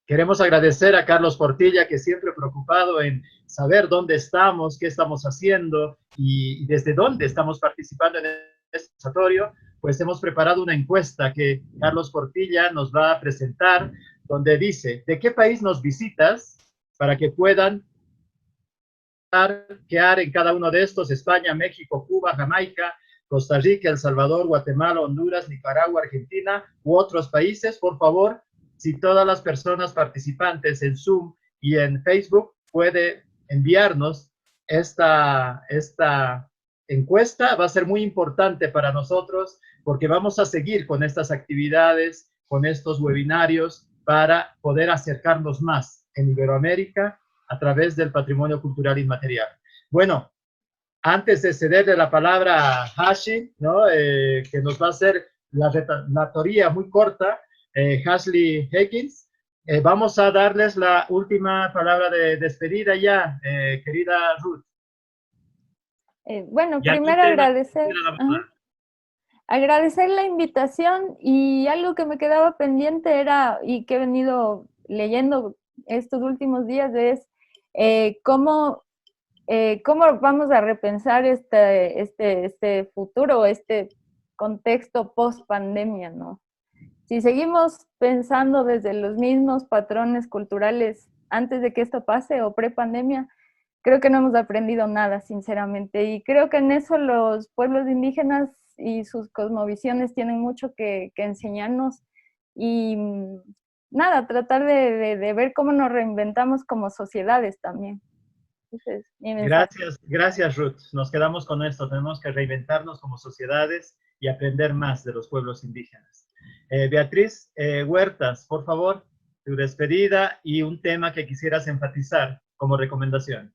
queremos agradecer a Carlos Portilla, que siempre preocupado en saber dónde estamos, qué estamos haciendo y desde dónde estamos participando en este conversatorio. Pues hemos preparado una encuesta que Carlos Portilla nos va a presentar, donde dice, ¿de qué país nos visitas? Para que puedan quedar en cada uno de estos: España, México, Cuba, Jamaica, Costa Rica, El Salvador, Guatemala, Honduras, Nicaragua, Argentina u otros países. Por favor, si todas las personas participantes en Zoom y en Facebook puede enviarnos esta encuesta, va a ser muy importante para nosotros porque vamos a seguir con estas actividades, con estos webinarios para poder acercarnos más en Iberoamérica a través del patrimonio cultural inmaterial. Bueno, antes de cederle la palabra a Hashi, ¿no? Que nos va a hacer la relatoría muy corta, Ashley Higgins, vamos a darles la última palabra de despedida ya, querida Ruth. Bueno, primero agradecer la invitación, y algo que me quedaba pendiente era, y que he venido leyendo estos últimos días, es cómo vamos a repensar este futuro, este contexto post-pandemia, ¿no? Si seguimos pensando desde los mismos patrones culturales antes de que esto pase o pre-pandemia, creo que no hemos aprendido nada, sinceramente. Y creo que en eso los pueblos indígenas y sus cosmovisiones tienen mucho que enseñarnos. Y nada, tratar de ver cómo nos reinventamos como sociedades también. Entonces, gracias Ruth. Nos quedamos con esto. Tenemos que reinventarnos como sociedades y aprender más de los pueblos indígenas. Beatriz Huertas, por favor, tu despedida y un tema que quisieras enfatizar como recomendación.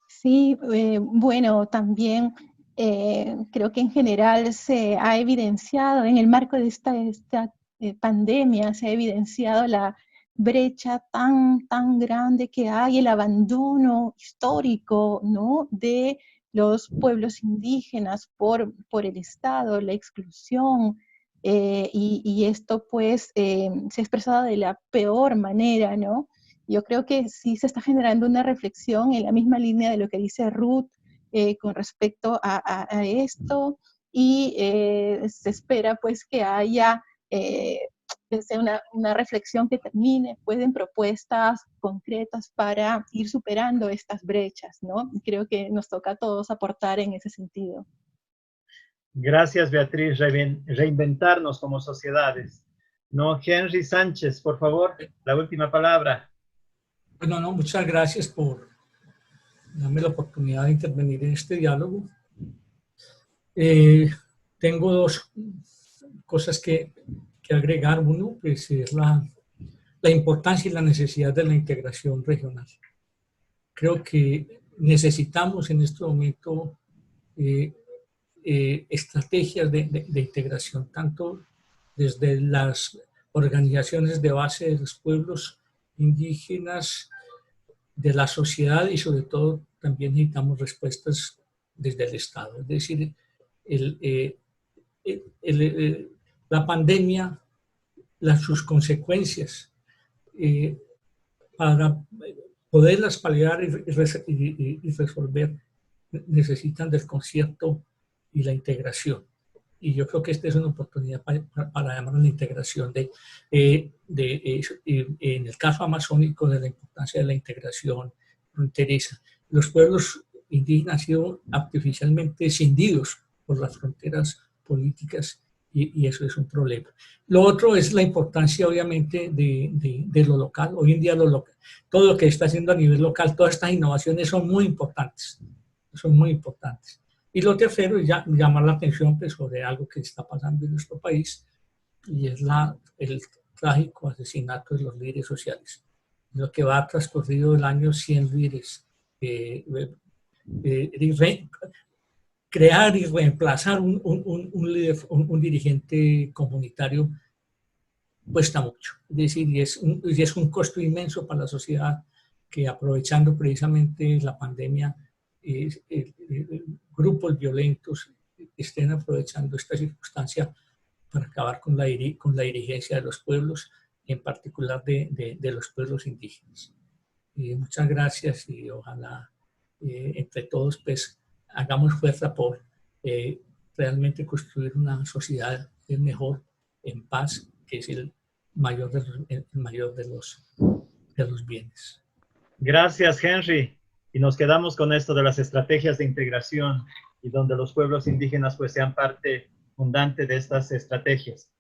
Sí, bueno, también creo que en general se ha evidenciado, en el marco de esta pandemia, se ha evidenciado la brecha tan grande que hay, el abandono histórico, ¿no?, de los pueblos indígenas por el Estado, la exclusión, y esto pues se ha expresado de la peor manera, ¿no? Yo creo que sí se está generando una reflexión en la misma línea de lo que dice Ruth con respecto a esto, y se espera pues que haya una reflexión que termine pues en propuestas concretas para ir superando estas brechas, ¿no? Y creo que nos toca a todos aportar en ese sentido. Gracias, Beatriz. Reinventarnos como sociedades. No, Henry Sánchez, por favor, la última palabra. Bueno, no, muchas gracias por darme la oportunidad de intervenir en este diálogo. Tengo dos cosas que agregar. Uno, pues, es la importancia y la necesidad de la integración regional. Creo que necesitamos en este momento estrategias de integración, tanto desde las organizaciones de base de los pueblos indígenas, de la sociedad, y sobre todo también necesitamos respuestas desde el Estado. Es decir, la pandemia, sus consecuencias, para poderlas paliar y resolver, necesitan del concierto y la integración. Y yo creo que esta es una oportunidad para llamar a la integración en el caso amazónico, de la importancia de la integración fronteriza. Los pueblos indígenas han sido artificialmente escindidos por las fronteras políticas, y eso es un problema. Lo otro es la importancia, obviamente, de lo local. Hoy en día todo lo que está haciendo a nivel local, todas estas innovaciones son muy importantes. Son muy importantes. Y lo tercero es llamar la atención pues, sobre algo que está pasando en nuestro país, y es el trágico asesinato de los líderes sociales. En lo que va transcurrido el año, 100 líderes. Crear y reemplazar un líder, un dirigente comunitario cuesta mucho. Es decir, y es un costo inmenso para la sociedad que, aprovechando precisamente la pandemia, grupos violentos estén aprovechando esta circunstancia para acabar con la dirigencia de los pueblos, en particular de los pueblos indígenas. Muchas gracias y ojalá entre todos pues hagamos fuerza por realmente construir una sociedad mejor, en paz, que es el mayor de los bienes. Gracias, Henry. Y nos quedamos con esto de las estrategias de integración y donde los pueblos indígenas pues sean parte fundante de estas estrategias.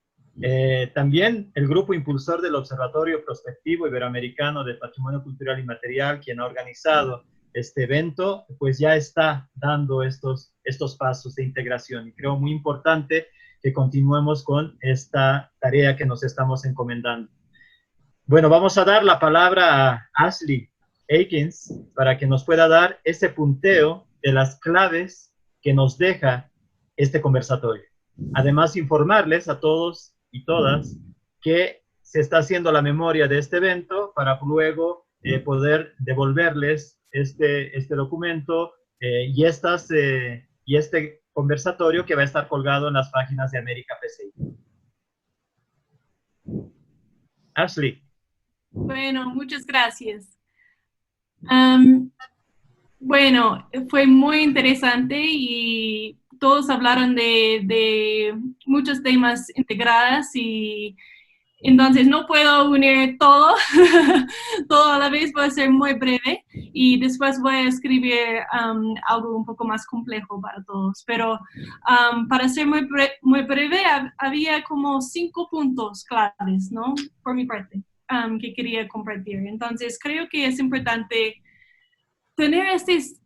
También el grupo impulsor del Observatorio Prospectivo Iberoamericano de Patrimonio Cultural y Material, quien ha organizado este evento, pues ya está dando estos pasos de integración. Y creo muy importante que continuemos con esta tarea que nos estamos encomendando. Bueno, vamos a dar la palabra a Ashley Aikins para que nos pueda dar ese punteo de las claves que nos deja este conversatorio. Además, informarles a todos y todas que se está haciendo la memoria de este evento para luego poder devolverles este documento y este conversatorio que va a estar colgado en las páginas de América PCI. Ashley. Bueno, muchas gracias. Bueno, fue muy interesante y todos hablaron de muchos temas integrados y entonces no puedo unir todo, todo a la vez, voy a ser muy breve y después voy a escribir algo un poco más complejo para todos. Pero para ser muy breve, había como 5 puntos claves, ¿no? Por mi parte, que quería compartir. Entonces creo que es importante tener estos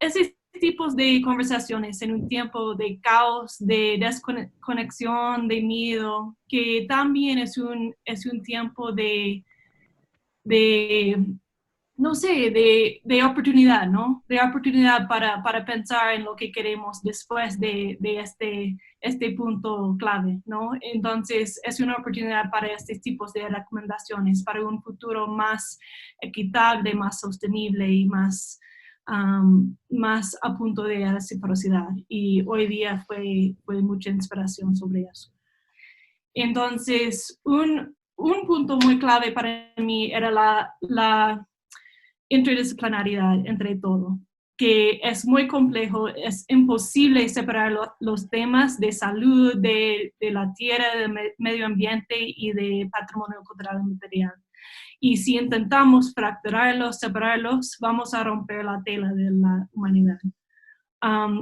tipos de conversaciones en un tiempo de caos, de desconexión, de miedo, que también es un tiempo de no sé, de oportunidad, ¿no? De oportunidad para pensar en lo que queremos después de este punto clave, ¿no? Entonces, es una oportunidad para estos tipos de recomendaciones, para un futuro más equitable, más sostenible y más a punto de reciprocidad. Y hoy día fue mucha inspiración sobre eso. Entonces, un punto muy clave para mí era la interdisciplinaridad entre todo, que es muy complejo, es imposible separar los temas de salud, de la tierra, del medio ambiente y de patrimonio cultural y material. Y si intentamos fracturarlos, separarlos, vamos a romper la tela de la humanidad.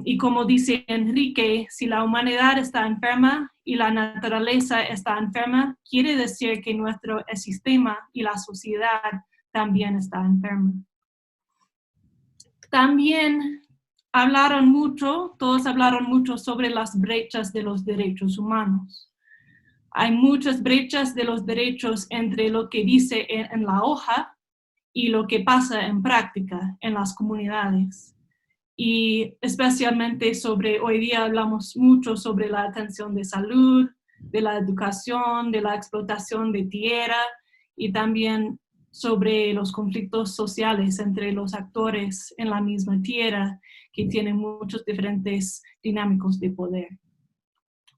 Y como dice Enrique, si la humanidad está enferma y la naturaleza está enferma, quiere decir que nuestro sistema y la sociedad también está enferma. También todos hablaron mucho sobre las brechas de los derechos humanos. Hay muchas brechas de los derechos entre lo que dice en la hoja y lo que pasa en práctica en las comunidades. Y especialmente hoy día hablamos mucho sobre la atención de salud, de la educación, de la explotación de tierra y también sobre los conflictos sociales entre los actores en la misma tierra que tienen muchos diferentes dinámicos de poder.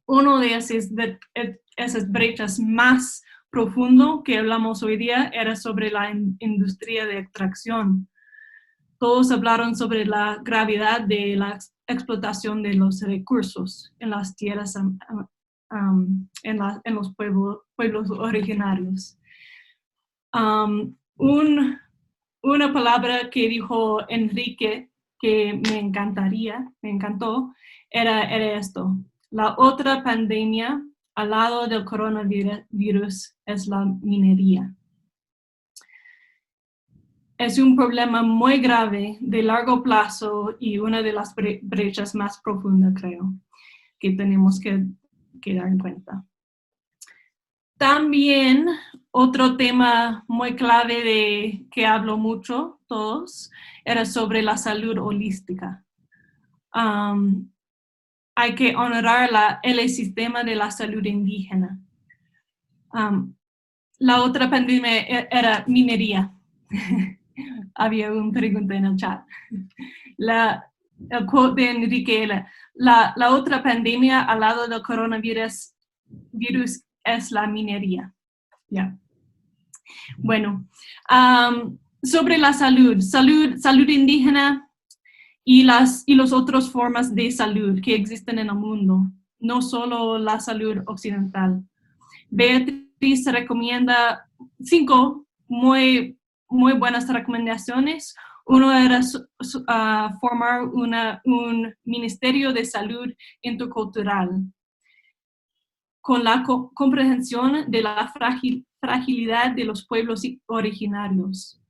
Uno de esas brechas más profundo que hablamos hoy día era sobre la industria de extracción. Todos hablaron sobre la gravedad de la explotación de los recursos en las tierras, en los pueblos originarios. Una palabra que dijo Enrique que me encantó, era esto. La otra pandemia al lado del coronavirus es la minería. Es un problema muy grave de largo plazo y una de las brechas más profundas, creo, que tenemos que dar en cuenta. También otro tema muy clave que hablo mucho todos era sobre la salud holística. Hay que honorar el sistema de la salud indígena. La otra pandemia era minería. Había una pregunta en el chat. El quote de Enrique era, la otra pandemia al lado del coronavirus es la minería. Yeah. Bueno, sobre la salud indígena y las otras formas de salud que existen en el mundo, no solo la salud occidental. Beatriz recomienda 5 muy buenas recomendaciones. Uno era formar un ministerio de salud intercultural con la comprensión de la fragilidad de los pueblos originarios.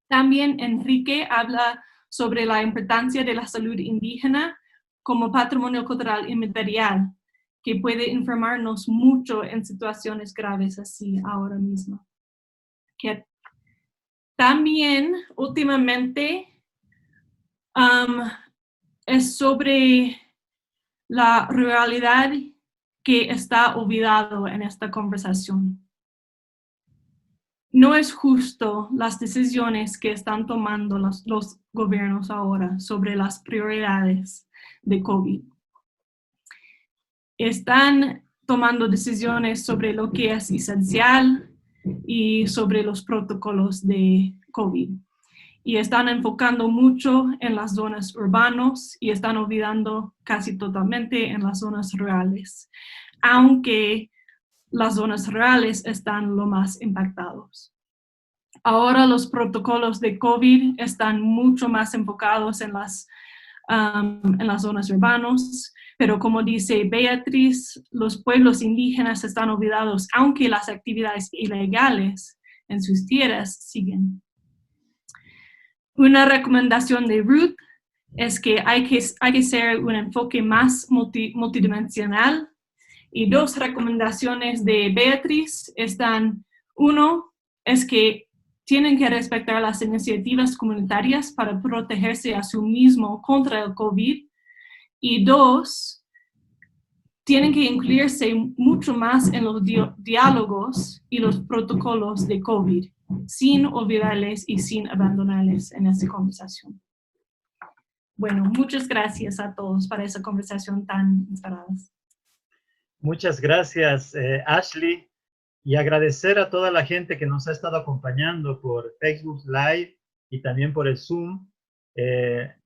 También Enrique habla sobre la importancia de la salud indígena como patrimonio cultural inmaterial, que puede informarnos mucho en situaciones graves así ahora mismo. Que también, últimamente, es sobre la realidad que está olvidado en esta conversación. No es justo las decisiones que están tomando los gobiernos ahora sobre las prioridades de COVID. Están tomando decisiones sobre lo que es esencial y sobre los protocolos de COVID. Y están enfocando mucho en las zonas urbanas y están olvidando casi totalmente en las zonas rurales, aunque las zonas rurales están lo más impactados. Ahora los protocolos de COVID están mucho más enfocados en las zonas urbanas, pero como dice Beatriz, los pueblos indígenas están olvidados, aunque las actividades ilegales en sus tierras siguen. Una recomendación de Ruth es que hay que hacer un enfoque más multidimensional. Y 2 recomendaciones de Beatriz están, 1 es que tienen que respetar las iniciativas comunitarias para protegerse a sí mismo contra el COVID. Y 2, tienen que incluirse mucho más en los diálogos y los protocolos de COVID, sin olvidarles y sin abandonarles en esta conversación. Bueno, muchas gracias a todos para esa conversación tan inspirada. Muchas gracias, Ashley, y agradecer a toda la gente que nos ha estado acompañando por Facebook Live y también por el Zoom.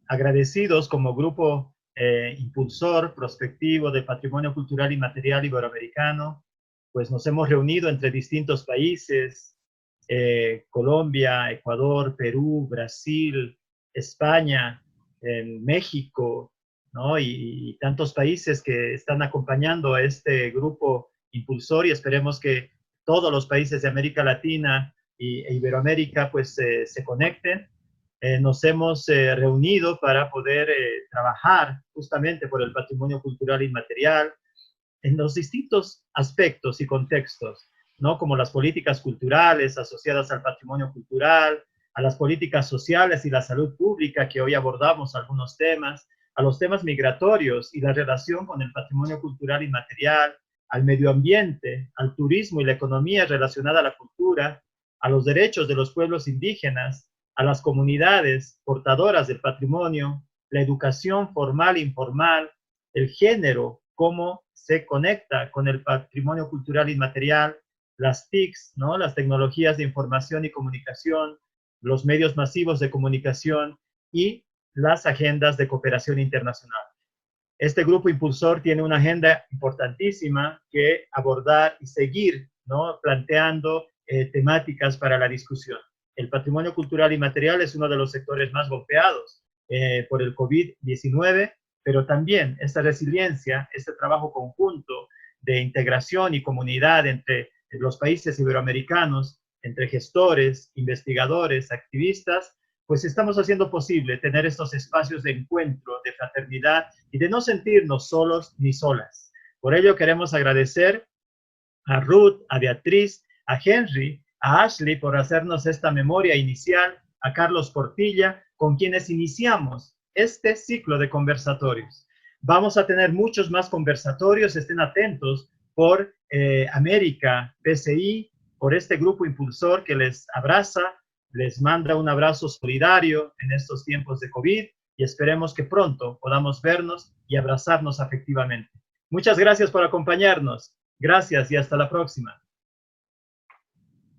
Agradecidos como grupo impulsor prospectivo de Patrimonio Cultural Inmaterial Iberoamericano, pues nos hemos reunido entre distintos países, Colombia, Ecuador, Perú, Brasil, España, México, ¿no? Y tantos países que están acompañando a este grupo impulsor, y esperemos que todos los países de América Latina e Iberoamérica pues se conecten. Nos hemos reunido para poder trabajar justamente por el patrimonio cultural inmaterial en los distintos aspectos y contextos, ¿no? Como las políticas culturales asociadas al patrimonio cultural, a las políticas sociales y la salud pública, que hoy abordamos algunos temas, a los temas migratorios y la relación con el patrimonio cultural inmaterial, al medio ambiente, al turismo y la economía relacionada a la cultura, a los derechos de los pueblos indígenas, a las comunidades portadoras del patrimonio, la educación formal e informal, el género, cómo se conecta con el patrimonio cultural inmaterial, las TICs, ¿no? Las tecnologías de información y comunicación, los medios masivos de comunicación y las agendas de cooperación internacional. Este grupo impulsor tiene una agenda importantísima que abordar y seguir, ¿no? Planteando temáticas para la discusión. El patrimonio cultural inmaterial es uno de los sectores más golpeados por el COVID-19, pero también esta resiliencia, este trabajo conjunto de integración y comunidad entre los países iberoamericanos, entre gestores, investigadores, activistas, pues estamos haciendo posible tener estos espacios de encuentro, de fraternidad y de no sentirnos solos ni solas. Por ello queremos agradecer a Ruth, a Beatriz, a Henry, a Ashley por hacernos esta memoria inicial, a Carlos Portilla, con quienes iniciamos este ciclo de conversatorios. Vamos a tener muchos más conversatorios, estén atentos por América, PCI, por este grupo impulsor que les abraza, les manda un abrazo solidario en estos tiempos de COVID y esperemos que pronto podamos vernos y abrazarnos afectivamente. Muchas gracias por acompañarnos. Gracias y hasta la próxima.